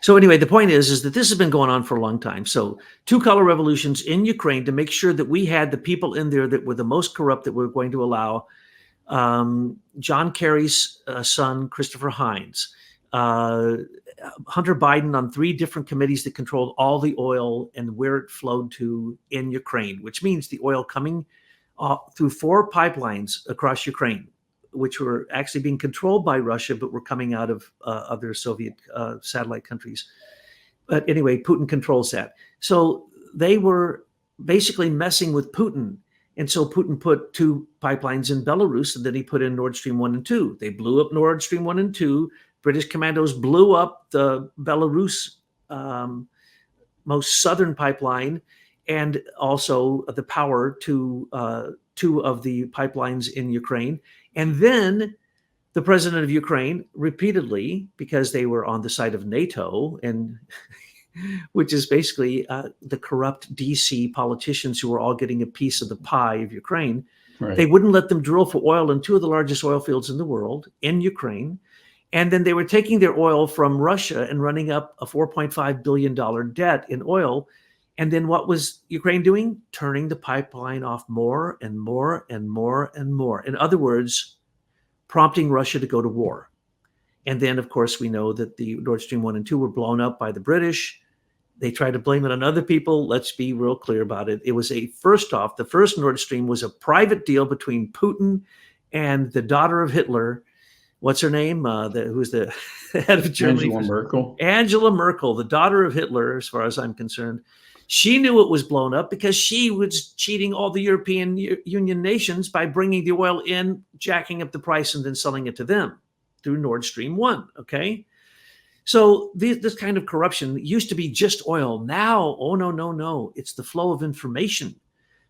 So anyway, the point is that this has been going on for a long time. So 2 color revolutions in Ukraine to make sure that we had the people in there that were the most corrupt that we're going to allow. John Kerry's son, Christopher Hines, Hunter Biden on 3 different committees that controlled all the oil and where it flowed to in Ukraine, which means the oil coming through 4 pipelines across Ukraine, which were actually being controlled by Russia, but were coming out of other Soviet satellite countries. But anyway, Putin controls that. So they were basically messing with Putin. And so Putin put 2 pipelines in Belarus, and then he put in Nord Stream 1 and 2. They blew up Nord Stream 1 and 2. British commandos blew up the Belarus most southern pipeline, and also the power to 2 of the pipelines in Ukraine. And then the president of Ukraine repeatedly, because they were on the side of NATO, and which is basically the corrupt DC politicians who were all getting a piece of the pie of Ukraine, Right. they wouldn't let them drill for oil in 2 of the largest oil fields in the world in Ukraine. And then they were taking their oil from Russia and running up a $4.5 billion debt in oil. And then what was Ukraine doing? Turning the pipeline off more and more and more and more. In other words, prompting Russia to go to war. And then, of course, we know that the Nord Stream 1 and 2 were blown up by the British. They tried to blame it on other people. Let's be real clear about it. It was the first Nord Stream was a private deal between Putin and the daughter of Hitler. What's her name? Who's the head of Germany? Angela Merkel. Angela Merkel, the daughter of Hitler, as far as I'm concerned. She knew it was blown up because she was cheating all the European Union nations by bringing the oil in, jacking up the price, and then selling it to them through Nord Stream 1, okay? So this kind of corruption used to be just oil. Now, oh, no. It's the flow of information,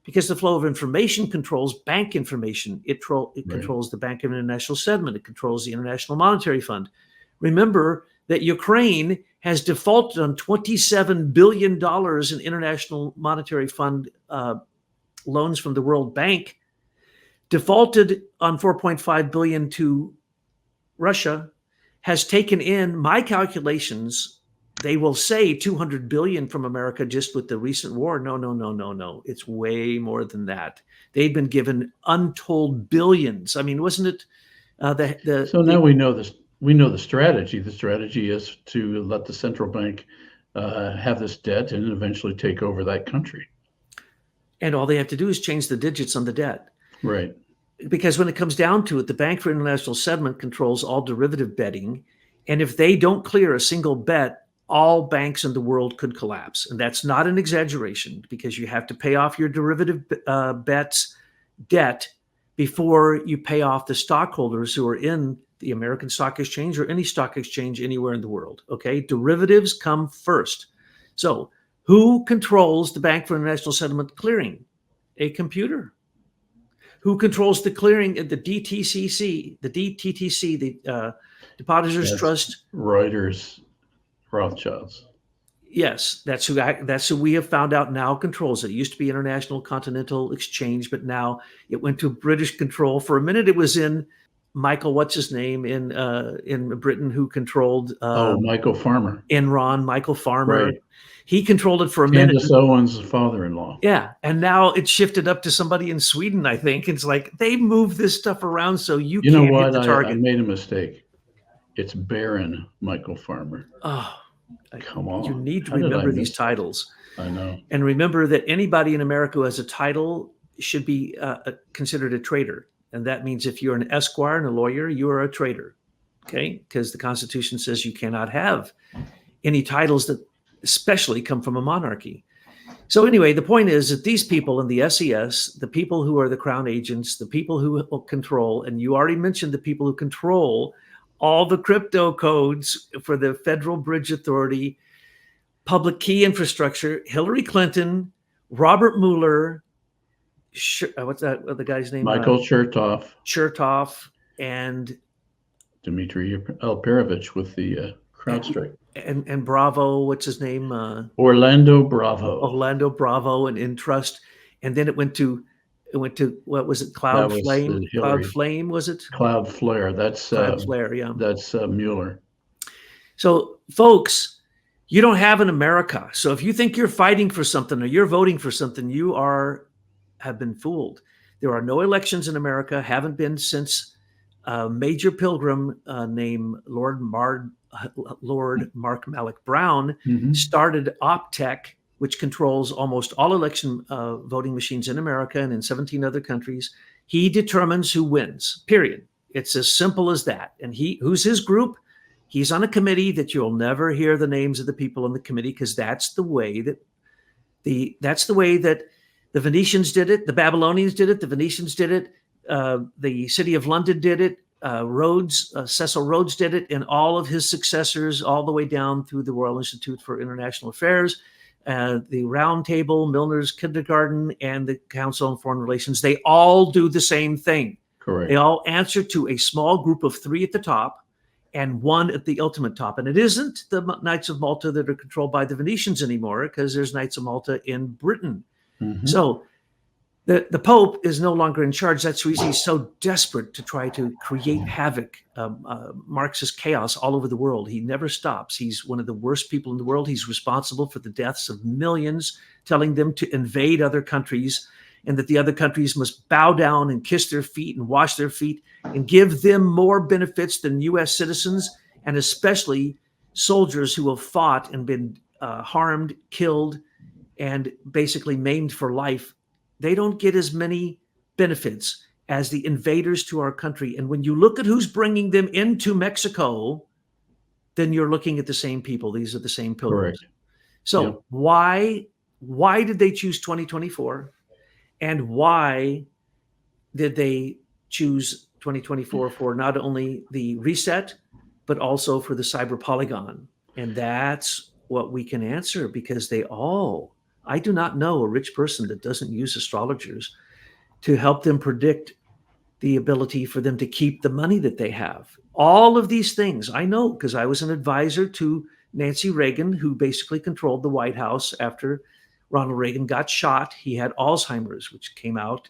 because the flow of information controls bank information. It controls the Bank of International Settlement. It controls the International Monetary Fund. Remember that Ukraine has defaulted on $27 billion in International Monetary Fund loans from the World Bank, defaulted on $4.5 billion to Russia, has taken in, my calculations, they will say $200 billion from America just with the recent war. No. It's way more than that. They've been given untold billions. I mean, wasn't it now we know this. We know the strategy. The strategy is to let the central bank have this debt and eventually take over that country. And all they have to do is change the digits on the debt. Right. Because when it comes down to it, the Bank for International Settlement controls all derivative betting. And if they don't clear a single bet, all banks in the world could collapse. And that's not an exaggeration, because you have to pay off your derivative debt before you pay off the stockholders who are in the American Stock Exchange or any stock exchange anywhere in the world. Okay, derivatives come first. So who controls the Bank for International Settlement clearing? A computer. Who controls the clearing at the DTCC, the Depositors Trust? Reuters, Rothschilds. Yes, that's who we have found out now controls it. It used to be International Continental Exchange, but now it went to British control. For a minute, it was in Michael, what's his name, in Britain, who controlled Michael Farmer. Enron, Michael Farmer. Right. He controlled it for a minute. Candace Owens' father-in-law. Yeah, and now it's shifted up to somebody in Sweden, I think. It's like they move this stuff around so you can't know what? hit the target. I made a mistake. It's Baron Michael Farmer. Oh, come on! You need to remember these titles. I know. And remember that anybody in America who has a title should be considered a traitor. And that means if you're an esquire and a lawyer, you are a traitor. Okay, because the Constitution says you cannot have any titles that especially come from a monarchy. So anyway, the point is that these people in the SES, the people who are the crown agents, the people who control, and you already mentioned the people who control all the crypto codes for the Federal Bridge Authority, public key infrastructure, Hillary Clinton, Robert Mueller, what's that other guy's name? Michael Chertoff, and Dmitry Alperovich with the Crowdstrike. And Bravo, what's his name? Orlando Bravo. And Intrust. And then it went to It went to, what was it? That was the Cloud Hillary. Flame, was it? Cloudflare. Cloudflare, yeah. That's Mueller. So, folks, you don't have an America. So if you think you're fighting for something or you're voting for something, have been fooled. There are no elections in America, haven't been since a major pilgrim named Lord Mark Malloch Brown started Optech, which controls almost all election voting machines in America and in 17 other countries. He determines who wins, period. It's as simple as that. And who's his group? He's on a committee that you'll never hear the names of the people on the committee, because that's the way that the Venetians did it, the Babylonians did it, the Venetians did it, the City of London did it, Cecil Rhodes did it, and all of his successors, all the way down through the Royal Institute for International Affairs, the Round Table, Milner's Kindergarten, and the Council on Foreign Relations. They all do the same thing. Correct. They all answer to a small group of 3 at the top and 1 at the ultimate top. And it isn't the Knights of Malta that are controlled by the Venetians anymore, because there's Knights of Malta in Britain. So the Pope is no longer in charge. That's the reason he's so desperate to try to create havoc, Marxist chaos all over the world. He never stops. He's one of the worst people in the world. He's responsible for the deaths of millions, telling them to invade other countries and that the other countries must bow down and kiss their feet and wash their feet and give them more benefits than U.S. citizens, and especially soldiers who have fought and been harmed, killed, and basically maimed for life. They don't get as many benefits as the invaders to our country. And when you look at who's bringing them into Mexico, then you're looking at the same people. These are the same pilgrims. Correct. So why did they choose 2024? And why did they choose 2024 for not only the reset, but also for the cyber polygon? And that's what we can answer, because I do not know a rich person that doesn't use astrologers to help them predict the ability for them to keep the money that they have. All of these things I know, because I was an advisor to Nancy Reagan, who basically controlled the White House after Ronald Reagan got shot. He had Alzheimer's, which came out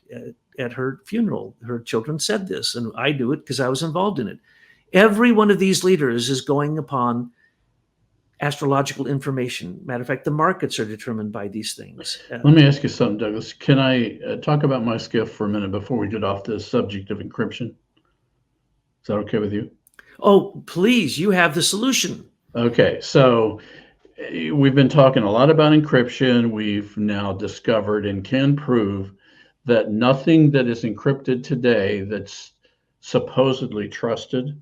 at her funeral. Her children said this, and I knew it because I was involved in it. Every one of these leaders is going upon astrological information. Matter of fact, the markets are determined by these things. Let me ask you something, Douglas. Can I talk about MySkiff for a minute before we get off the subject of encryption? Is that okay with you? Oh, please, you have the solution. Okay, so we've been talking a lot about encryption. We've now discovered and can prove that nothing that is encrypted today that's supposedly trusted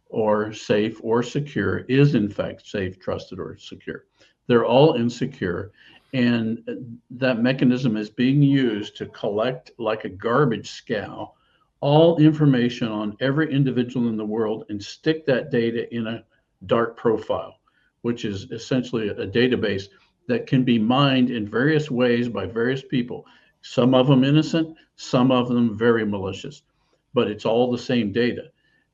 or safe or secure is in fact safe, trusted, or secure. They're all insecure. And that mechanism is being used to collect, like a garbage scow, all information on every individual in the world and stick that data in a dark profile, which is essentially a database that can be mined in various ways by various people. Some of them innocent, some of them very malicious, but it's all the same data.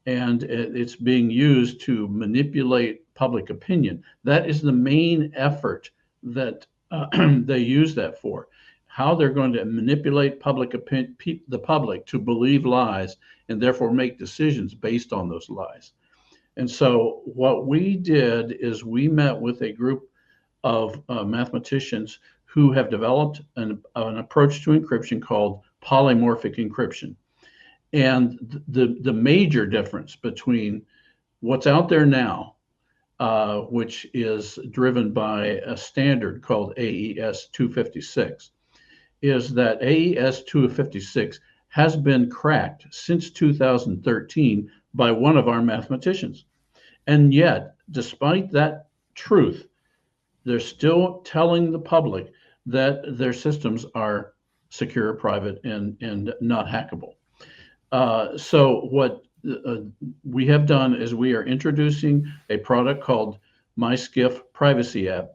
And it's being used to manipulate public opinion. That is the main effort that they use that for. How they're going to manipulate the public to believe lies and therefore make decisions based on those lies. And so what we did is we met with a group of mathematicians who have developed an approach to encryption called polymorphic encryption. And the major difference between what's out there now, which is driven by a standard called AES 256, is that AES 256 has been cracked since 2013 by one of our mathematicians. And yet, despite that truth, they're still telling the public that their systems are secure, private, and not hackable. So what we have done is we are introducing a product called MySkiff Privacy App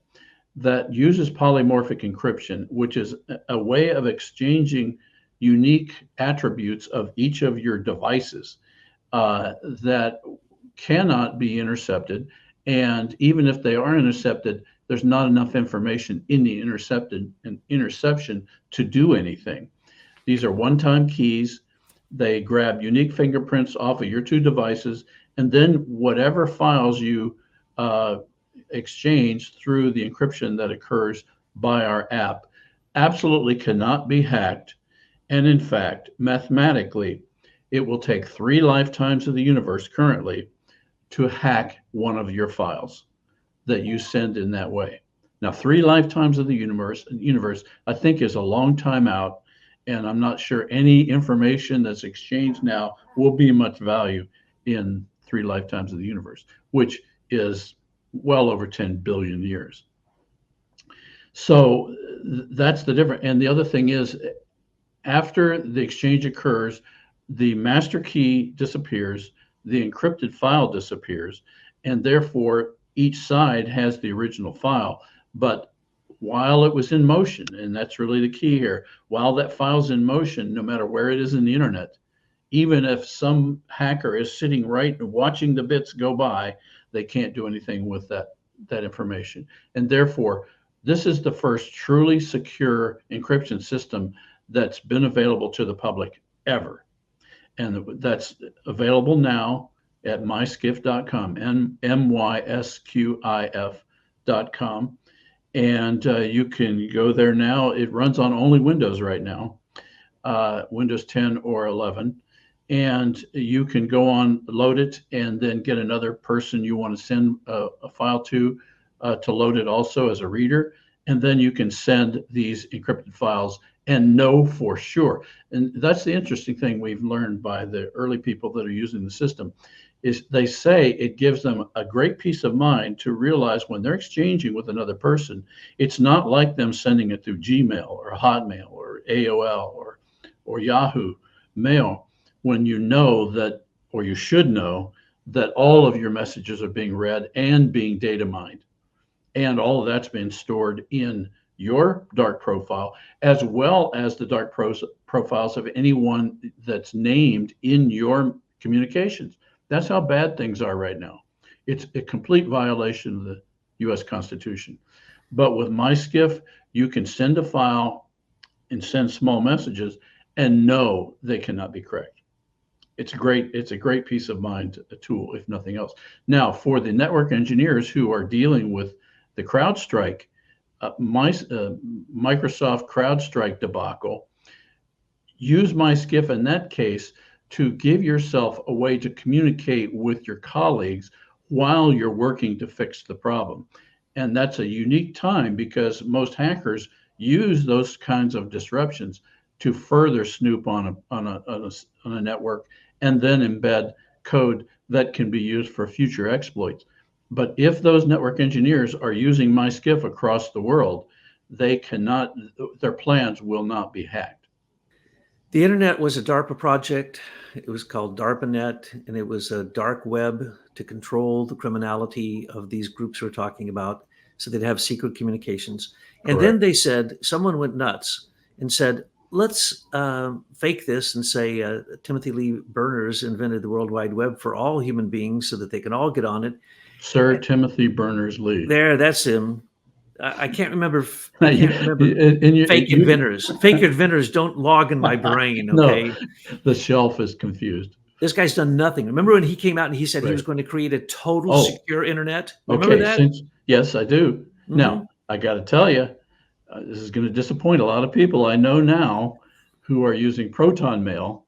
that uses polymorphic encryption, which is a way of exchanging unique attributes of each of your devices that cannot be intercepted. And even if they are intercepted, there's not enough information in the interception to do anything. These are one-time keys. They grab unique fingerprints off of your two devices, and then whatever files you exchange through the encryption that occurs by our app absolutely cannot be hacked. And in fact, mathematically, it will take 3 lifetimes of the universe currently to hack one of your files that you send in that way. Now, 3 lifetimes of the universe, I think, is a long time out, and I'm not sure any information that's exchanged now will be much value in 3 lifetimes of the universe, which is well over 10 billion years. So that's the difference. And the other thing is, after the exchange occurs, the master key disappears, the encrypted file disappears, and therefore each side has the original file. But while it was in motion, and that's really the key here, while that file's in motion, no matter where it is in the internet, even if some hacker is sitting right and watching the bits go by, they can't do anything with that information. And therefore, this is the first truly secure encryption system that's been available to the public ever. And that's available now at myskiff.com, MYSQIF.com. And you can go there now. It runs on only Windows right now, Windows 10 or 11. And you can go on, load it, and then get another person you want to send a file to load it also as a reader. And then you can send these encrypted files and know for sure. And that's the interesting thing we've learned by the early people that are using the system, is they say it gives them a great peace of mind to realize when they're exchanging with another person, it's not like them sending it through Gmail or Hotmail or AOL or Yahoo Mail, when you know that, or you should know, that all of your messages are being read and being data mined. And all of that's been stored in your dark profile, as well as the dark profiles of anyone that's named in your communications. That's how bad things are right now. It's a complete violation of the US Constitution. But with MySkiff, you can send a file and send small messages and know they cannot be cracked. It's a great peace of mind tool, if nothing else. Now, for the network engineers who are dealing with the Crowdstrike, Microsoft Crowdstrike debacle, use MySkiff in that case to give yourself a way to communicate with your colleagues while you're working to fix the problem. And that's a unique time because most hackers use those kinds of disruptions to further snoop on a network and then embed code that can be used for future exploits. But if those network engineers are using MySkiff across the world, they cannot, their plans will not be hacked. The internet was a DARPA project. It was called DARPANet, and it was a dark web to control the criminality of these groups we're talking about, so they'd have secret communications. And then they said, someone went nuts and said, let's fake this and say Timothy Lee Berners invented the World Wide Web for all human beings so that they can all get on it. Sir Timothy Berners-Lee. There, that's him. I can't remember. Fake inventors. Fake inventors don't log in my brain. Okay. No, the shelf is confused. This guy's done nothing. Remember when he came out and he said he was going to create a total secure internet? Remember that? Yes, I do. Mm-hmm. Now, I got to tell you, this is going to disappoint a lot of people I know now who are using Proton Mail.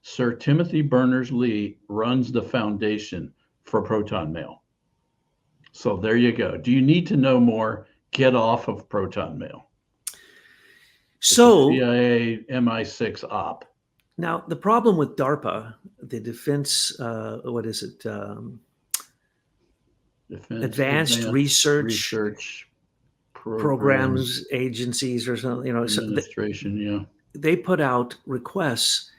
Sir Timothy Berners-Lee runs the foundation for Proton Mail. So there you go. Do you need to know more? Get off of Proton Mail. So CIA MI6 op. Now the problem with DARPA, the defense, what is it? Advanced Research Programs Agencies or something. You know, administration. They put out requests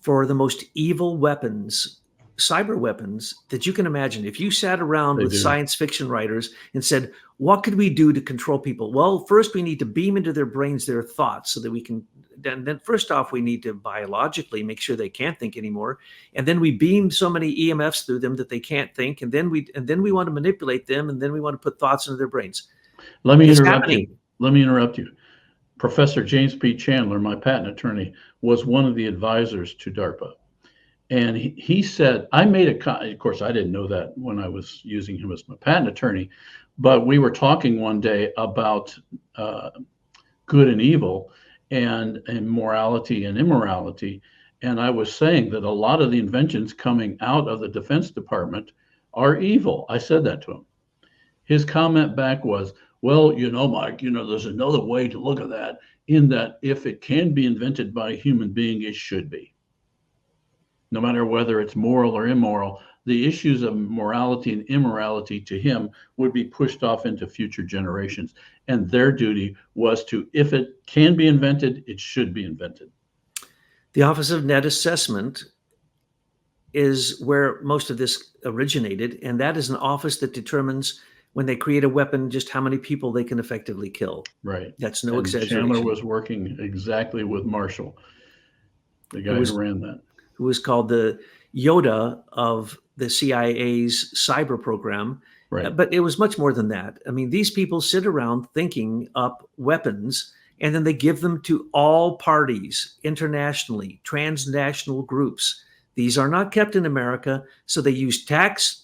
for the most evil weapons, cyber weapons that you can imagine. If you sat around with science fiction writers and said, what could we do to control people? Well, first we need to beam into their brains their thoughts so that we can, then first off, we need to biologically make sure they can't think anymore. And then we beam so many EMFs through them that they can't think. And then we want to manipulate them. And then we want to put thoughts into their brains. Let me interrupt you. Professor James P. Chandler, my patent attorney, was one of the advisors to DARPA. And he said, I made of course, I didn't know that when I was using him as my patent attorney, but we were talking one day about good and evil and morality and immorality. And I was saying that a lot of the inventions coming out of the Defense Department are evil. I said that to him. His comment back was, well, Mike, there's another way to look at that, in that if it can be invented by a human being, it should be. No matter whether it's moral or immoral, the issues of morality and immorality to him would be pushed off into future generations. And their duty was to, if it can be invented, it should be invented. The Office of Net Assessment is where most of this originated, and that is an office that determines when they create a weapon just how many people they can effectively kill. Right. That's no and exaggeration. Chandler was working exactly with Marshall, the guy who ran that. Who was called the Yoda of the CIA's cyber program. Right. But it was much more than that. I mean, these people sit around thinking up weapons, and then they give them to all parties, internationally, transnational groups. These are not kept in America, so they use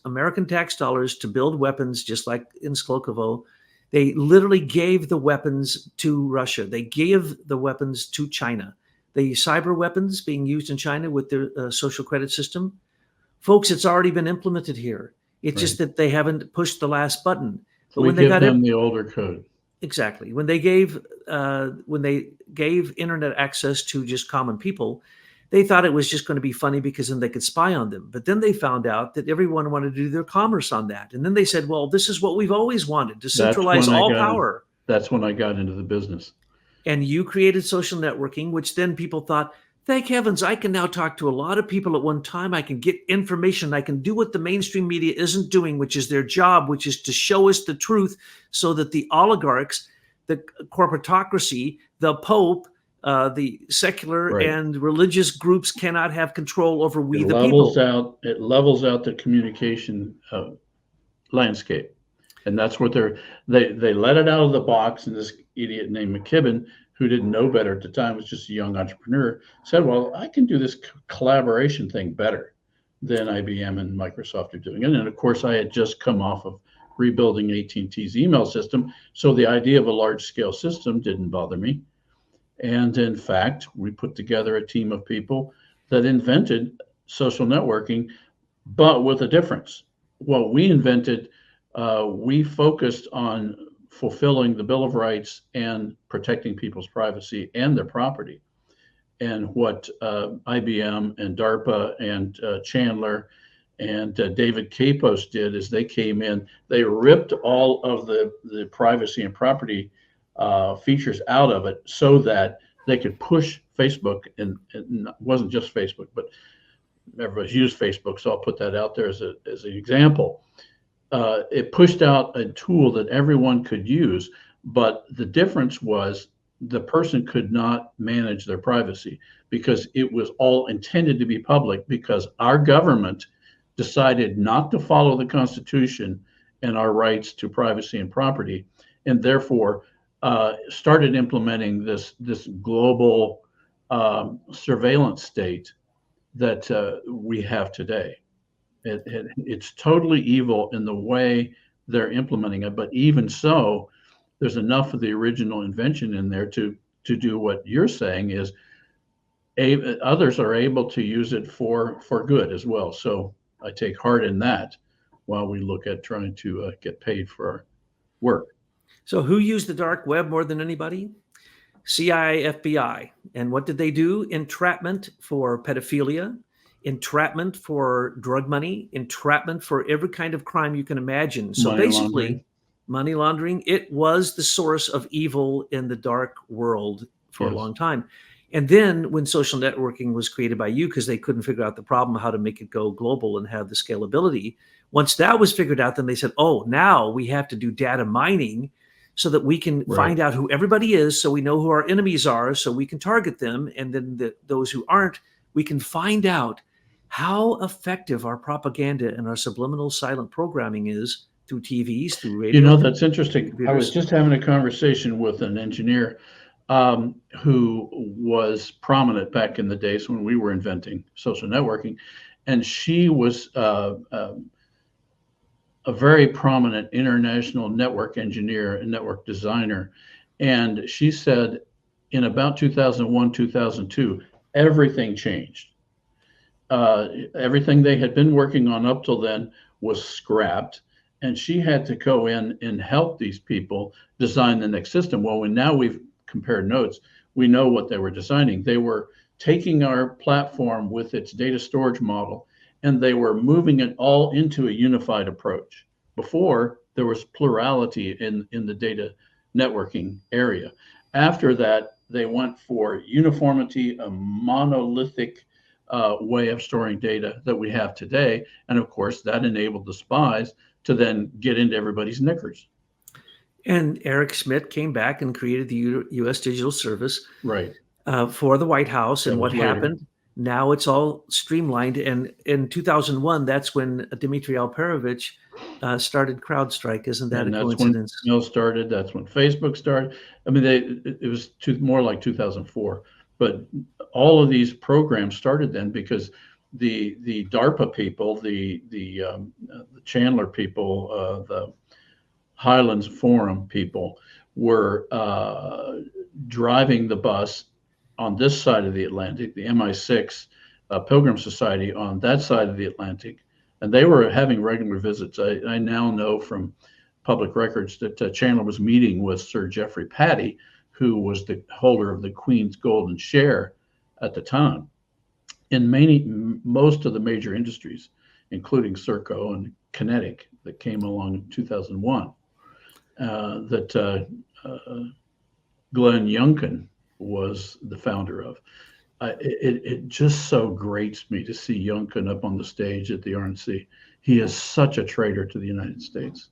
American tax dollars to build weapons, just like in Sklokovo. They literally gave the weapons to Russia. They gave the weapons to China. The cyber weapons being used in China with their social credit system, folks, it's already been implemented here. It's just that they haven't pushed the last button. But when they got them the older code. Exactly. When they gave internet access to just common people, they thought it was just going to be funny because then they could spy on them. But then they found out that everyone wanted to do their commerce on that. And then they said, well, this is what we've always wanted, to centralize all power. That's when I got into the business. And you created social networking, which then people thought, thank heavens, I can now talk to a lot of people at one time. I can get information. I can do what the mainstream media isn't doing, which is their job, which is to show us the truth so that the oligarchs, the corporatocracy, the Pope, the secular and religious groups cannot have control over the people. It levels out the communication landscape. And that's what they let it out of the box. And this idiot named McKibben, who didn't know better at the time, was just a young entrepreneur, said, well, I can do this collaboration thing better than IBM and Microsoft are doing it. And of course, I had just come off of rebuilding AT&T's email system. So the idea of a large scale system didn't bother me. And in fact, we put together a team of people that invented social networking, but with a difference. What we invented, we focused on fulfilling the Bill of Rights and protecting people's privacy and their property. And what IBM and DARPA and Chandler and David Capos did is they came in, they ripped all of the privacy and property features out of it so that they could push Facebook, and it wasn't just Facebook, but everybody's used Facebook, so I'll put that out there as an example. It pushed out a tool that everyone could use, but the difference was the person could not manage their privacy because it was all intended to be public, because our government decided not to follow the Constitution and our rights to privacy and property, and therefore started implementing this global surveillance state that we have today. It's totally evil in the way they're implementing it, but even so, there's enough of the original invention in there to do what you're saying is others are able to use it for good as well. So I take heart in that while we look at trying to get paid for our work. So who used the dark web more than anybody? CIA, FBI. And what did they do? Entrapment for pedophilia, entrapment for drug money, entrapment for every kind of crime you can imagine. So basically, money laundering, it was the source of evil in the dark world for a long time. And then when social networking was created by you, because they couldn't figure out the problem, how to make it go global and have the scalability, once that was figured out, then they said, oh, now we have to do data mining so that we can find out who everybody is, so we know who our enemies are, so we can target them. And then those who aren't, we can find out how effective our propaganda and our subliminal silent programming is through TVs, through radio. You know, that's interesting. Computers. I was just having a conversation with an engineer who was prominent back in the days when we were inventing social networking. And she was a very prominent international network engineer and network designer. And she said in about 2001, 2002, everything changed. Everything they had been working on up till then was scrapped. And she had to go in and help these people design the next system. Well, now we've compared notes, we know what they were designing. They were taking our platform with its data storage model, and they were moving it all into a unified approach. Before, there was plurality in the data networking area. After that, they went for uniformity, a monolithic way of storing data that we have today. And of course, that enabled the spies to then get into everybody's knickers. And Eric Schmidt came back and created the U.S. Digital Service, right, for the White House. And what happened? Now it's all streamlined. And in 2001, that's when Dmitry Alperovich started Crowdstrike. Isn't that a coincidence? That's when email started. That's when Facebook started. I mean, it was more like 2004. But all of these programs started then because the DARPA people, the Chandler people, the Highlands Forum people were driving the bus on this side of the Atlantic, the MI6 Pilgrim Society on that side of the Atlantic, and they were having regular visits. I now know from public records that Chandler was meeting with Sir Geoffrey Patty, who was the holder of the Queen's Golden Share at the time, in most of the major industries, including Serco and Kinetic that came along in 2001. Glenn Youngkin was the founder of. It just so grates me to see Youngkin up on the stage at the RNC. He is such a traitor to the United States.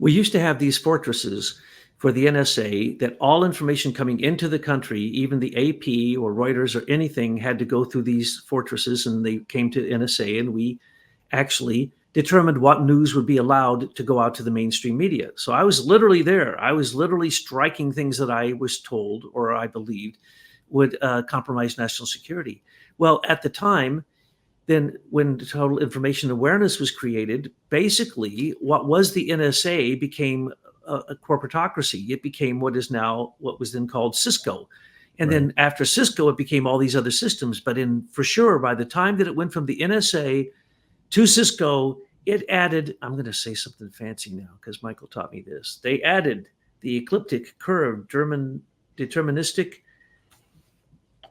We used to have these fortresses for the NSA that all information coming into the country, even the AP or Reuters or anything, had to go through these fortresses, and they came to NSA, and we actually determined what news would be allowed to go out to the mainstream media. So I was literally there. I was literally striking things that I was told or I believed would compromise national security. Well, at the time, then when Total Information Awareness was created, basically what was the NSA became a corporatocracy. It became what was then called Cisco. And right. Then after Cisco, it became all these other systems. But for sure, by the time that it went from the NSA to Cisco, it added, I'm going to say something fancy now because Michael taught me this. They added the ecliptic curve,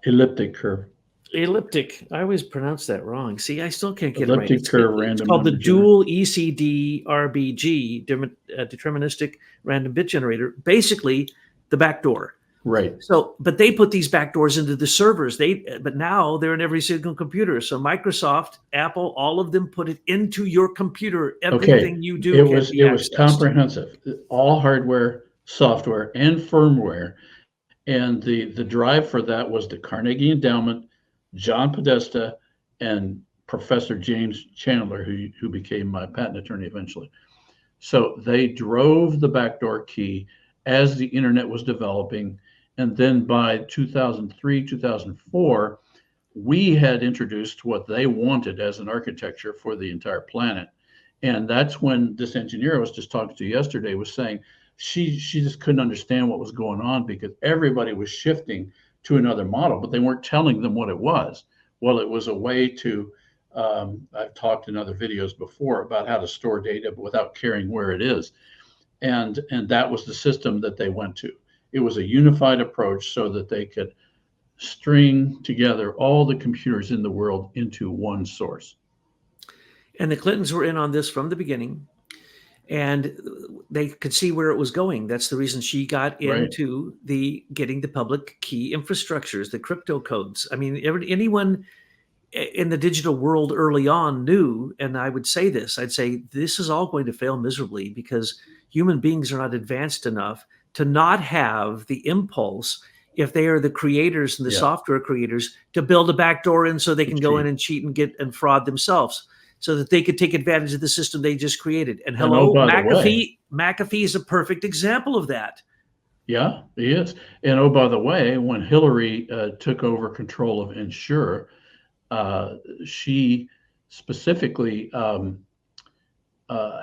elliptic curve. Elliptic. I always pronounce that wrong. See, I still can't get elliptic it right. Curve random. It's called the dual ECD RBG, deterministic random bit generator, basically the backdoor. Right. So, but they put these backdoors into the servers. But now they're in every single computer. So Microsoft, Apple, all of them put it into your computer. Everything you do. It was comprehensive, all hardware, software, and firmware. And the drive for that was the Carnegie Endowment, John Podesta, and Professor James Chandler, who became my patent attorney eventually. So they drove the backdoor key as the internet was developing. And then by 2003, 2004, we had introduced what they wanted as an architecture for the entire planet. And that's when this engineer I was just talking to yesterday was saying she just couldn't understand what was going on because everybody was shifting to another model, but they weren't telling them what it was. Well, it was a way to, I've talked in other videos before about how to store data but without caring where it is. And that was the system that they went to. It was a unified approach so that they could string together all the computers in the world into one source. And the Clintons were in on this from the beginning, and they could see where it was going. That's the reason she got into getting the public key infrastructures, the crypto codes. I mean, anyone in the digital world early on knew, and I would say this, I'd say this is all going to fail miserably because human beings are not advanced enough to not have the impulse, if they are the creators and the software creators, to build a backdoor in so they can go in and cheat and fraud themselves so that they could take advantage of the system they just created. And hello, McAfee is a perfect example of that. Yeah, he is. And oh, by the way, when Hillary took over control of Ensure, she specifically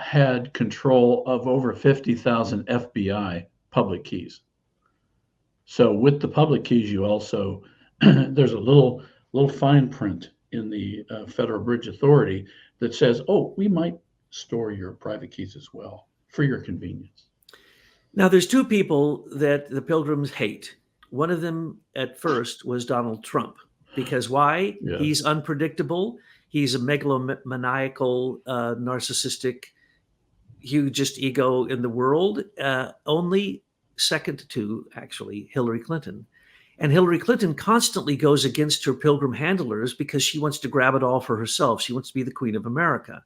had control of over 50,000 FBI public keys. So with the public keys, you also there's a little fine print in the Federal Bridge Authority that says, "Oh, we might store your private keys as well for your convenience." Now, there's two people that the Pilgrims hate. One of them at first was Donald Trump. Because why? Yes. He's unpredictable. He's a megalomaniacal, narcissistic, hugest ego in the world, only second to actually Hillary Clinton. And Hillary Clinton constantly goes against her Pilgrim handlers because she wants to grab it all for herself. She wants to be the Queen of America.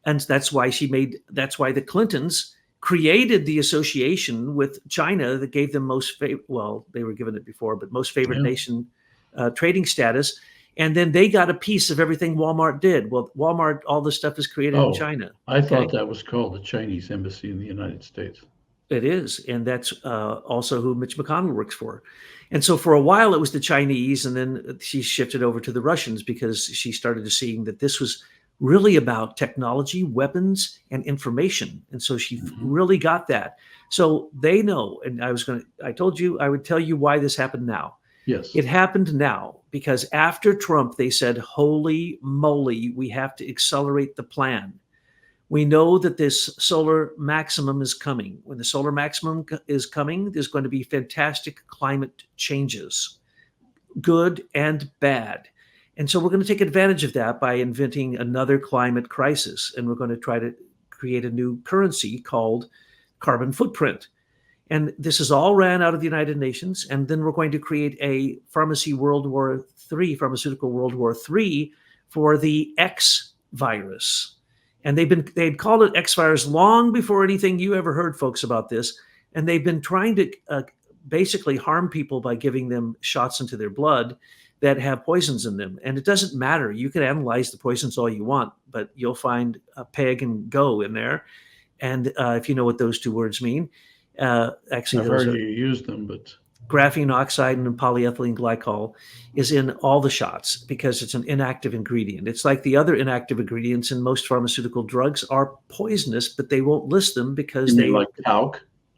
And that's why the Clintons created the association with China that gave them well, they were given it before, but most favored nation trading status. And then they got a piece of everything Walmart did. Well, Walmart, all this stuff is created in China. I thought that was called the Chinese Embassy in the United States. It is. And that's also who Mitch McConnell works for. And so for a while it was the Chinese, and then she shifted over to the Russians because she started seeing that this was really about technology, weapons, and information. And so she really got that. So they know, and I told you I would tell you why this happened now. Yes. It happened now because after Trump, they said, holy moly, we have to accelerate the plan. We know that this solar maximum is coming. When the solar maximum is coming, there's going to be fantastic climate changes, good and bad. And so we're going to take advantage of that by inventing another climate crisis. And we're going to try to create a new currency called carbon footprint. And this is all ran out of the United Nations. And then we're going to create a pharmaceutical World War III for the X virus. And they'd called it X virus long before anything you ever heard, folks, about this. And they've been trying to basically harm people by giving them shots into their blood that have poisons in them. And it doesn't matter. You can analyze the poisons all you want, but you'll find peg and go in there. And if you know what those two words mean, actually, I've heard you use them, but graphene oxide and polyethylene glycol is in all the shots because it's an inactive ingredient. It's like the other inactive ingredients in most pharmaceutical drugs are poisonous, but they won't list them because they like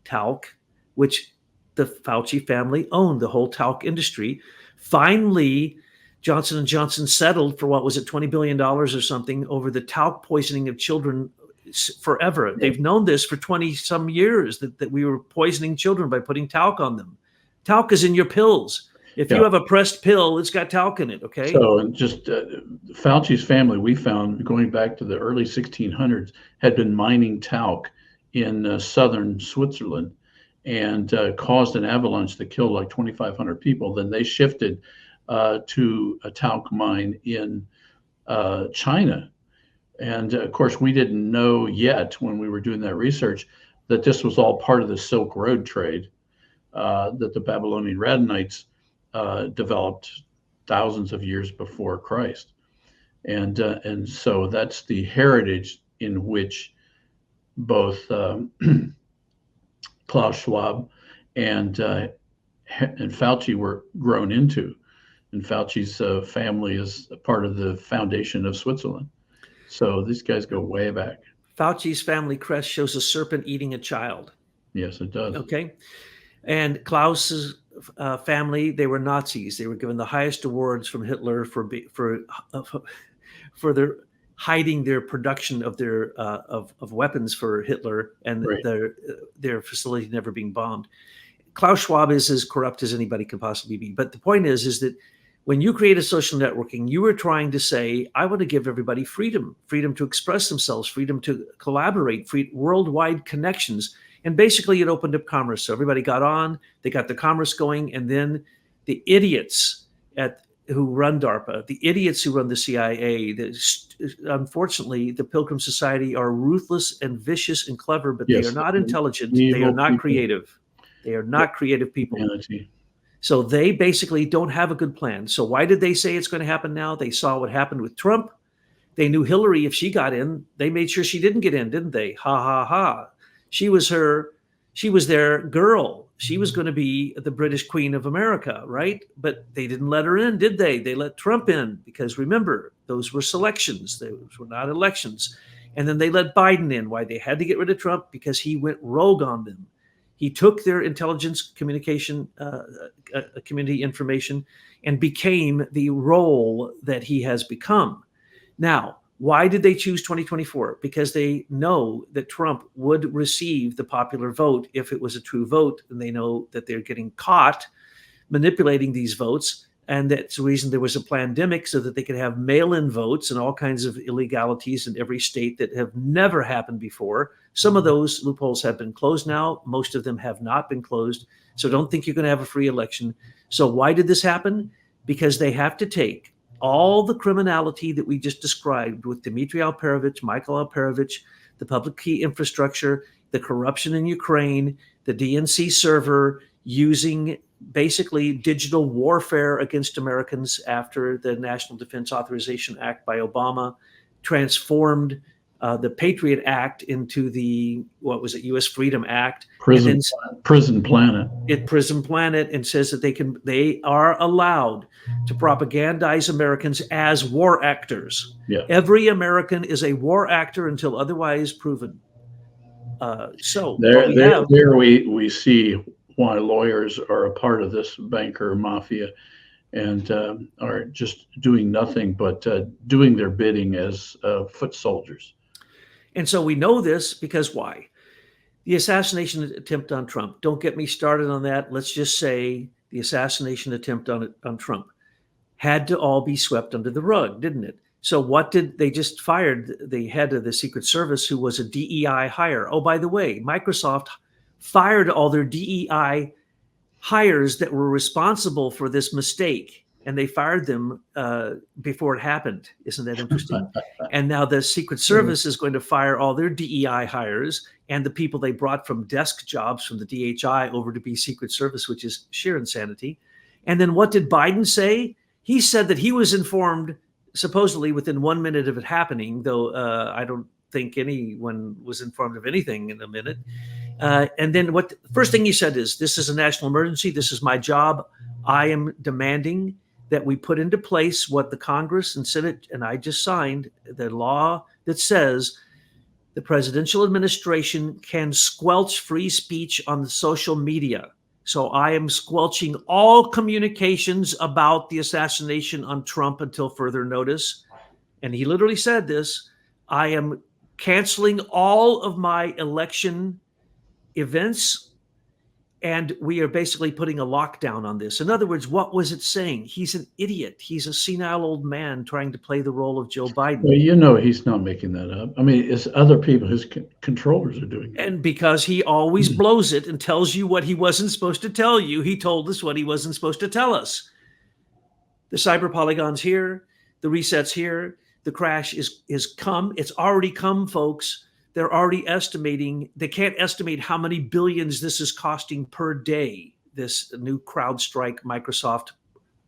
talc, which the Fauci family owned, the whole talc industry. Finally, Johnson & Johnson settled for, what was it, $20 billion or something over the talc poisoning of children forever. Yeah. They've known this for 20 some years that we were poisoning children by putting talc on them. Talc is in your pills. If you have a pressed pill, it's got talc in it, okay? So just Fauci's family, we found, going back to the early 1600s, had been mining talc in southern Switzerland and caused an avalanche that killed like 2,500 people. Then they shifted to a talc mine in China. And of course, we didn't know yet when we were doing that research that this was all part of the Silk Road trade that the Babylonian Radonites developed thousands of years before Christ. And so that's the heritage in which both Klaus Schwab and Fauci were grown into. And Fauci's family is a part of the foundation of Switzerland. So these guys go way back. Fauci's family crest shows a serpent eating a child. Yes, it does. Okay. And Klaus's family, they were Nazis. They were given the highest awards from Hitler for their hiding their production of their of weapons for Hitler, and their facility never being bombed. Klaus Schwab is as corrupt as anybody can possibly be. But the point is that when you create a social networking, you are trying to say, I want to give everybody freedom to express themselves, freedom to collaborate, worldwide connections. And basically it opened up commerce. So everybody got on, they got the commerce going. And then the idiots who run DARPA, the idiots who run the CIA, unfortunately, the Pilgrim Society are ruthless and vicious and clever, but they are not intelligent. They are not creative. They are not creative people. So they basically don't have a good plan. So why did they say it's going to happen now? They saw what happened with Trump. They knew Hillary, if she got in, they made sure she didn't get in, didn't they? Ha, ha, ha. She was her She was their girl. She was going to be the British Queen of America, right? But they didn't let her in, did they? They let Trump in because remember, those were selections. Those were not elections. And then they let Biden in. Why they had to get rid of Trump? Because he went rogue on them. He took their intelligence communication, community information and became the role that he has become. Now, why did they choose 2024? Because they know that Trump would receive the popular vote if it was a true vote, and they know that they're getting caught manipulating these votes, and that's the reason there was a pandemic so that they could have mail-in votes and all kinds of illegalities in every state that have never happened before. Some of those loopholes have been closed now. Most of them have not been closed. So don't think you're going to have a free election. So why did this happen? Because they have to take all the criminality that we just described with Dmitry Alperovich, Michael Alperovich, the public key infrastructure, the corruption in Ukraine, the DNC server, using basically digital warfare against Americans after the National Defense Authorization Act by Obama transformed the Patriot Act into the, what was it, U.S. Freedom Act. Prison Planet. Prison Planet, and says that they are allowed to propagandize Americans as war actors. Yeah. Every American is a war actor until otherwise proven. So there we see why lawyers are a part of this banker mafia and are just doing nothing but doing their bidding as foot soldiers. And so we know this because why? The assassination attempt on Trump. Don't get me started on that. Let's just say the assassination attempt on Trump had to all be swept under the rug, didn't it? So what did they just fired the head of the Secret Service, who was a DEI hire? Oh, by the way, Microsoft fired all their DEI hires that were responsible for this mistake, and they fired them before it happened. Isn't that interesting? And now the Secret Service is going to fire all their DEI hires and the people they brought from desk jobs from the DHI over to be Secret Service, which is sheer insanity. And then what did Biden say? He said that he was informed supposedly within 1 minute of it happening, though I don't think anyone was informed of anything in a minute. And then the first thing he said is, this is a national emergency. This is my job. I am demanding that we put into place what the Congress and Senate and I just signed, the law that says the presidential administration can squelch free speech on the social media. So I am squelching all communications about the assassination on Trump until further notice. And he literally said this: I am canceling all of my election events, and we are basically putting a lockdown on this. In other words, what was it saying? He's an idiot. He's a senile old man trying to play the role of Joe Biden. Well, you know, he's not making that up. I mean, it's other people, his controllers are doing it. And because he always blows it and tells you what he wasn't supposed to tell you, he told us what he wasn't supposed to tell us. The cyber polygons here, the resets here, the crash is come. It's already come, folks. They're already estimating. They can't estimate how many billions this is costing per day, this new CrowdStrike Microsoft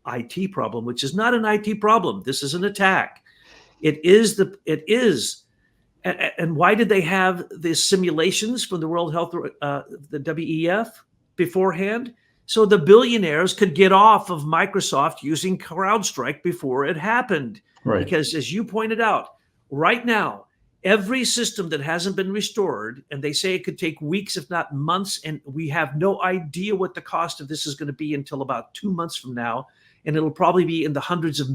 IT problem, which is not an IT problem. This is an attack. It is. And why did they have the simulations from the World Health, the WEF beforehand? So the billionaires could get off of Microsoft using CrowdStrike before it happened. Right. Because as you pointed out, right now, every system that hasn't been restored, and they say it could take weeks, if not months, and we have no idea what the cost of this is going to be until about 2 months from now, and it'll probably be in the hundreds of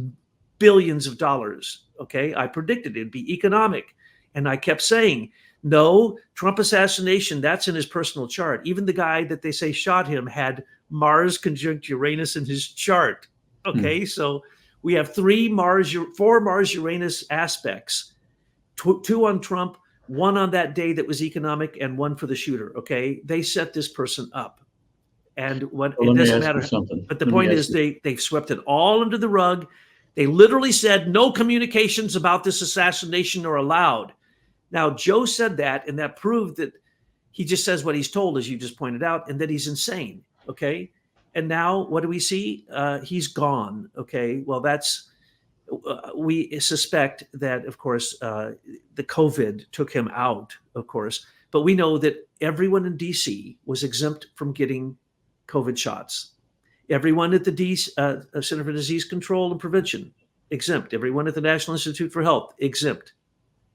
billions of dollars. Okay, I predicted it'd be economic, and I kept saying, no, Trump assassination, that's in his personal chart. Even the guy that they say shot him had Mars conjunct Uranus in his chart. Okay, so we have four Mars-Uranus aspects. Two on Trump, one on that day that was economic, and one for the shooter. Okay, they set this person up, and it doesn't matter. But the point is, they've swept it all under the rug. They literally said no communications about this assassination are allowed. Now, Joe said that, and that proved that he just says what he's told, as you just pointed out, and that he's insane. Okay, and now what do we see? He's gone. Okay, well, that's We suspect that, of course, the COVID took him out, of course, but we know that everyone in DC was exempt from getting COVID shots. Everyone at the Center for Disease Control and Prevention, exempt. Everyone at the National Institute for Health, exempt.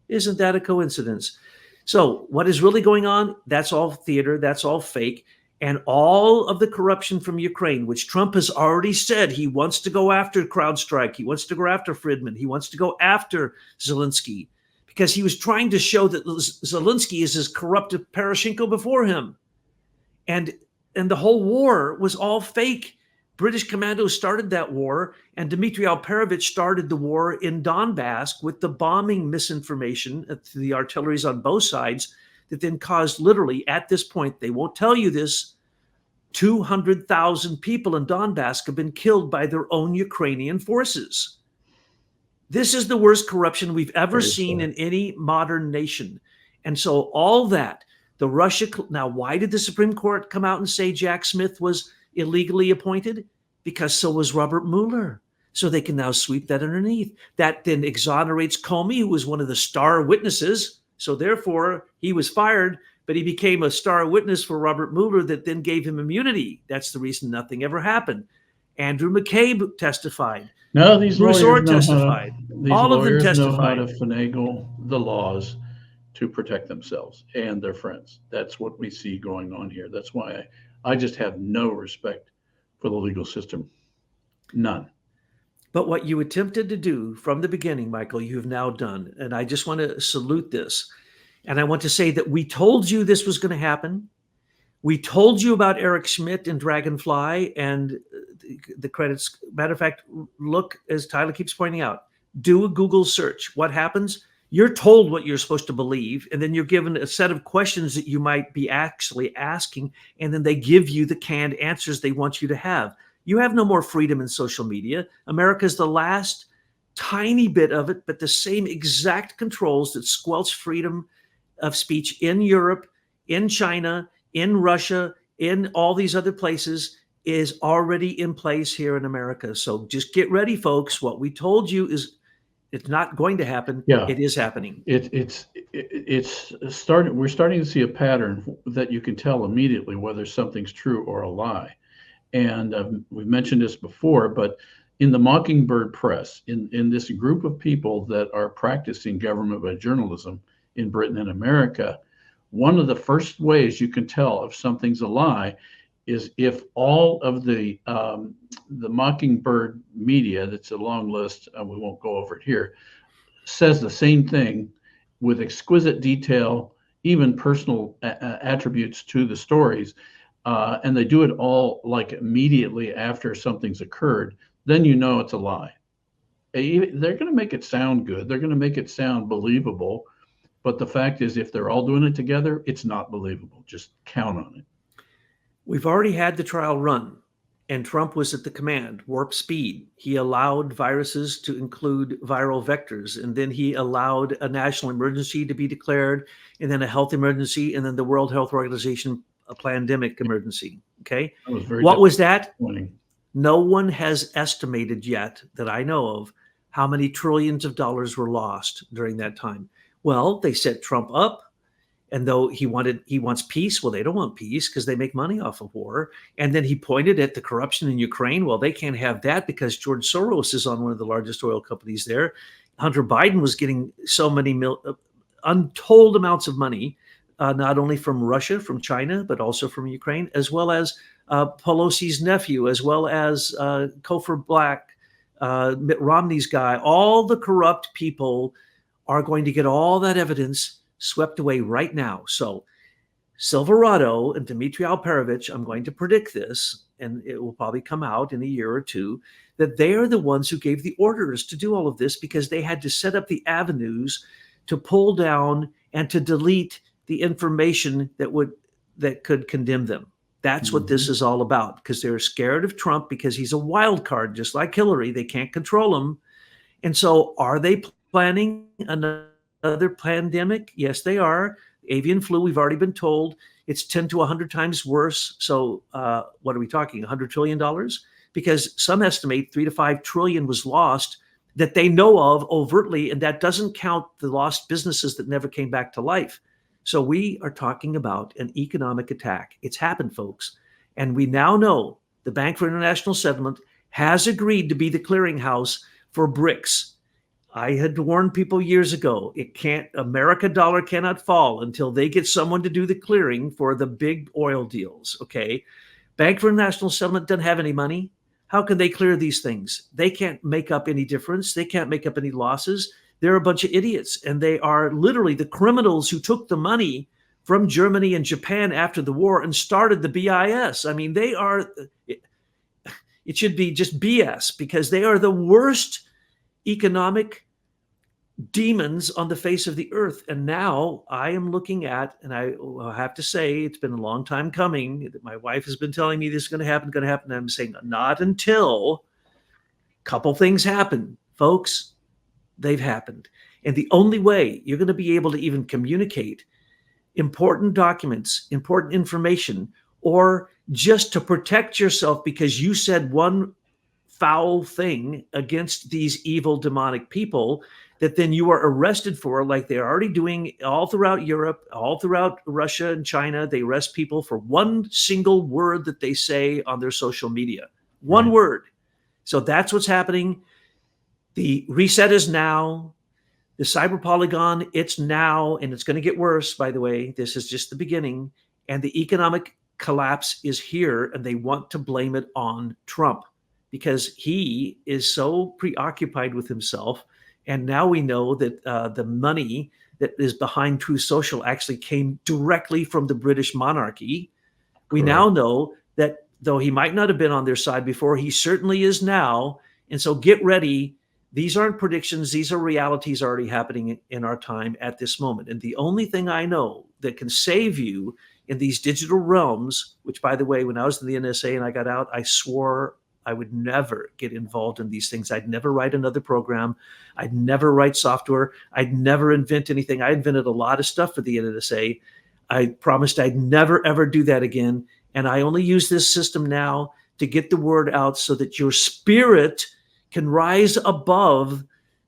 Isn't that a coincidence? So what is really going on? That's all theater. That's all fake. And all of the corruption from Ukraine, which Trump has already said he wants to go after Crowdstrike, he wants to go after Friedman, he wants to go after Zelensky, because he was trying to show that Zelensky is as corrupt as Poroshenko before him. And the whole war was all fake. British commandos started that war, and Dmitry Alperovitch started the war in Donbass with the bombing misinformation to the artilleries on both sides that then caused, literally at this point, they won't tell you this, 200,000 people in Donbass have been killed by their own Ukrainian forces. This is the worst corruption we've ever seen in any modern nation. And so all that, the Russia, now why did the Supreme Court come out and say Jack Smith was illegally appointed? Because so was Robert Mueller. So they can now sweep that underneath. That then exonerates Comey, who was one of the star witnesses. So therefore, he was fired, but he became a star witness for Robert Mueller that then gave him immunity. That's the reason nothing ever happened. Andrew McCabe testified. No, these lawyers testified. All of them testified. Know how to finagle the laws to protect themselves and their friends. That's what we see going on here. That's why I just have no respect for the legal system. None. But what you attempted to do from the beginning, Michael, you have now done. And I just want to salute this. And I want to say that we told you this was going to happen. We told you about Eric Schmidt and Dragonfly and the credits. Matter of fact, look, as Tyler keeps pointing out, do a Google search. What happens? You're told what you're supposed to believe, and then you're given a set of questions that you might be actually asking, and then they give you the canned answers they want you to have. You have no more freedom in social media. America's the last tiny bit of it, but the same exact controls that squelch freedom of speech in Europe, in China, in Russia, in all these other places is already in place here in America. So just get ready, folks. What we told you is it's not going to happen. Yeah. It is happening. It's starting. We're starting to see a pattern that you can tell immediately whether something's true or a lie. And we've mentioned this before, but in the Mockingbird press, in this group of people that are practicing government by journalism in Britain and America, one of the first ways you can tell if something's a lie is if all of the Mockingbird media, that's a long list, and we won't go over it here, says the same thing with exquisite detail, even personal attributes to the stories, and they do it all like immediately after something's occurred, then you know it's a lie. They're going to make it sound good. They're going to make it sound believable. But the fact is, if they're all doing it together, it's not believable. Just count on it. We've already had the trial run, and Trump was at the command, warp speed. He allowed viruses to include viral vectors, and then he allowed a national emergency to be declared, and then a health emergency, and then the World Health Organization, a pandemic emergency. Okay. What was that? No one has estimated yet that I know of how many trillions of dollars were lost during that time. Well, they set Trump up, and though he wants peace, well, they don't want peace because they make money off of war. And then he pointed at the corruption in Ukraine. Well, they can't have that because George Soros is on one of the largest oil companies there. Hunter Biden was getting so many untold amounts of money, not only from Russia, from China, but also from Ukraine, as well as Pelosi's nephew, as well as Cofer Black, Mitt Romney's guy. All the corrupt people are going to get all that evidence swept away right now. So Silverado and Dmitry Alperovitch, I'm going to predict this, and it will probably come out in a year or two, that they are the ones who gave the orders to do all of this because they had to set up the avenues to pull down and to delete the information that could condemn them. That's what this is all about, because they're scared of Trump because he's a wild card, just like Hillary. They can't control him. And so are they planning another pandemic? Yes, they are. Avian flu, we've already been told, it's 10 to 100 times worse. So what are we talking, $100 trillion? Because some estimate 3 to 5 trillion was lost that they know of overtly, and that doesn't count the lost businesses that never came back to life. So we are talking about an economic attack. It's happened, folks. And we now know the Bank for International Settlement has agreed to be the clearinghouse for BRICS. I had warned people years ago, America dollar cannot fall until they get someone to do the clearing for the big oil deals, okay? Bank for International Settlement doesn't have any money. How can they clear these things? They can't make up any difference. They can't make up any losses. They're a bunch of idiots, and they are literally the criminals who took the money from Germany and Japan after the war and started the BIS. I mean, it should be just BS, because they are the worst economic demons on the face of the earth. And now I am looking at, and I have to say, it's been a long time coming. My wife has been telling me this is going to happen. And I'm saying, not until a couple things happen, folks. They've happened. And the only way you're going to be able to even communicate important documents, important information, or just to protect yourself because you said one foul thing against these evil demonic people that then you are arrested for, like they're already doing all throughout Europe, all throughout Russia and China. They arrest people for one single word that they say on their social media. One word. So that's what's happening. The reset is now. The cyber polygon, it's now, and it's going to get worse, by the way. This is just the beginning. And the economic collapse is here, and they want to blame it on Trump because he is so preoccupied with himself. And now we know that the money that is behind Truth Social actually came directly from the British monarchy. We now know that though he might not have been on their side before, he certainly is now. And so get ready. These aren't predictions. These are realities already happening in our time at this moment. And the only thing I know that can save you in these digital realms, which, by the way, when I was in the NSA and I got out, I swore I would never get involved in these things. I'd never write another program. I'd never write software. I'd never invent anything. I invented a lot of stuff for the NSA. I promised I'd never, ever do that again. And I only use this system now to get the word out so that your spirit can rise above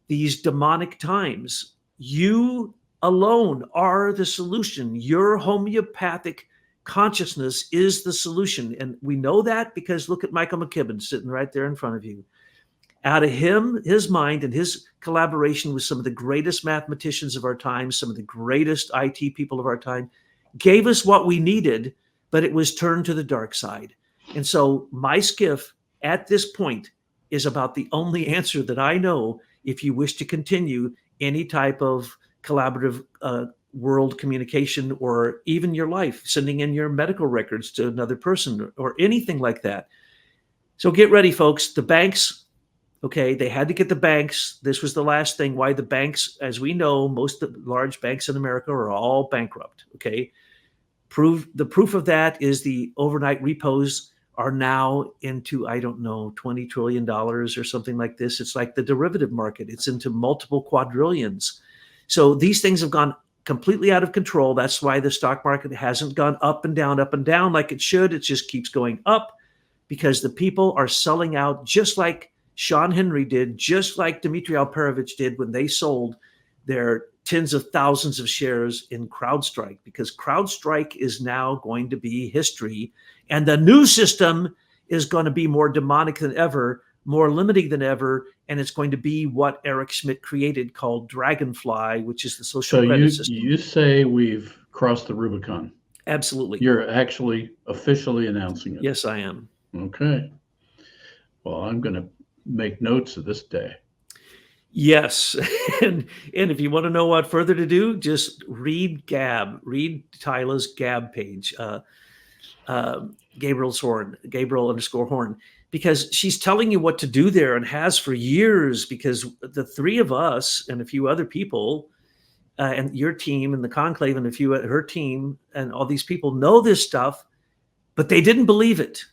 these demonic times. You alone are the solution. Your homeopathic consciousness is the solution. And we know that because look at Michael McKibben sitting right there in front of you. Out of him, his mind, and his collaboration with some of the greatest mathematicians of our time, some of the greatest IT people of our time, gave us what we needed, but it was turned to the dark side. And so MySkiff at this point is about the only answer that I know if you wish to continue any type of collaborative world communication, or even your life, sending in your medical records to another person or anything like that. So get ready, folks. The banks, okay, they had to get the banks. This was the last thing. Why the banks, as we know, most of the large banks in America are all bankrupt, okay? The proof of that is the overnight repos are now into, I don't know, $20 trillion or something like this. It's like the derivative market. It's into multiple quadrillions. So these things have gone completely out of control. That's why the stock market hasn't gone up and down like it should. It just keeps going up because the people are selling out, just like Sean Henry did, just like Dmitry Alperovich did when they sold their tens of thousands of shares in Crowdstrike, because Crowdstrike is now going to be history. And the new system is going to be more demonic than ever, more limiting than ever. And it's going to be what Eric Schmidt created called Dragonfly, which is the social credit system. You say we've crossed the Rubicon. Absolutely. You're actually officially announcing it. Yes, I am. Okay. Well, I'm going to make notes of this day. Yes. And if you want to know what further to do, just read Gab, read Tyla's Gab page, Gabriel_Horn, because she's telling you what to do there and has for years, because the three of us and a few other people and your team and the Conclave and a few her team and all these people know this stuff, but they didn't believe it.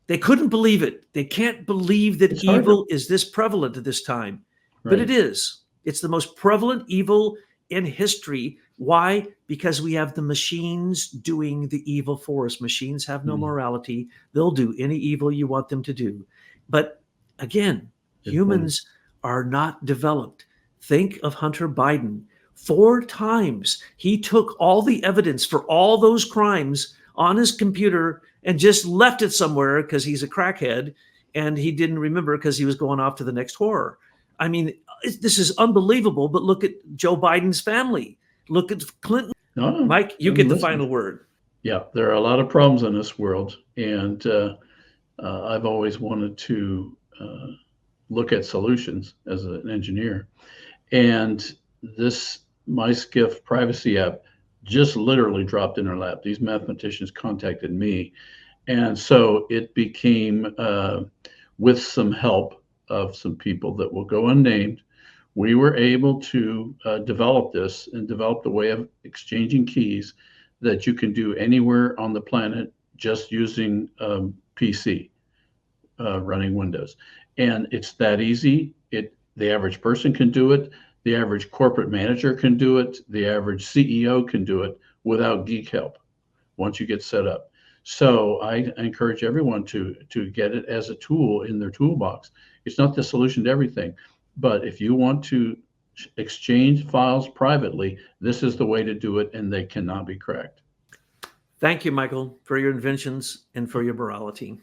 They couldn't believe it. They can't believe that evil is this prevalent at this time. But it is. It's the most prevalent evil in history. Why? Because we have the machines doing the evil for us. Machines have no morality. They'll do any evil you want them to do. But again, humans are not developed. Think of Hunter Biden. 4 times he took all the evidence for all those crimes on his computer and just left it somewhere because he's a crackhead and he didn't remember because he was going off to the next horror. I mean, this is unbelievable, but look at Joe Biden's family. Look at Clinton. Oh, Mike, you I'm get the listening. final word. Yeah, there are a lot of problems in this world, and I've always wanted to look at solutions as an engineer. And this MySkiff privacy app just literally dropped in our lap. These mathematicians contacted me, and so it became, with some help of some people that will go unnamed, we were able to develop this and develop the way of exchanging keys that you can do anywhere on the planet just using PC running Windows. And it's that easy. The average person can do it. The average corporate manager can do it. The average CEO can do it without geek help once you get set up. So I encourage everyone to get it as a tool in their toolbox. It's not the solution to everything, but if you want to exchange files privately, this is the way to do it, and they cannot be cracked. Thank you, Michael, for your inventions and for your morality.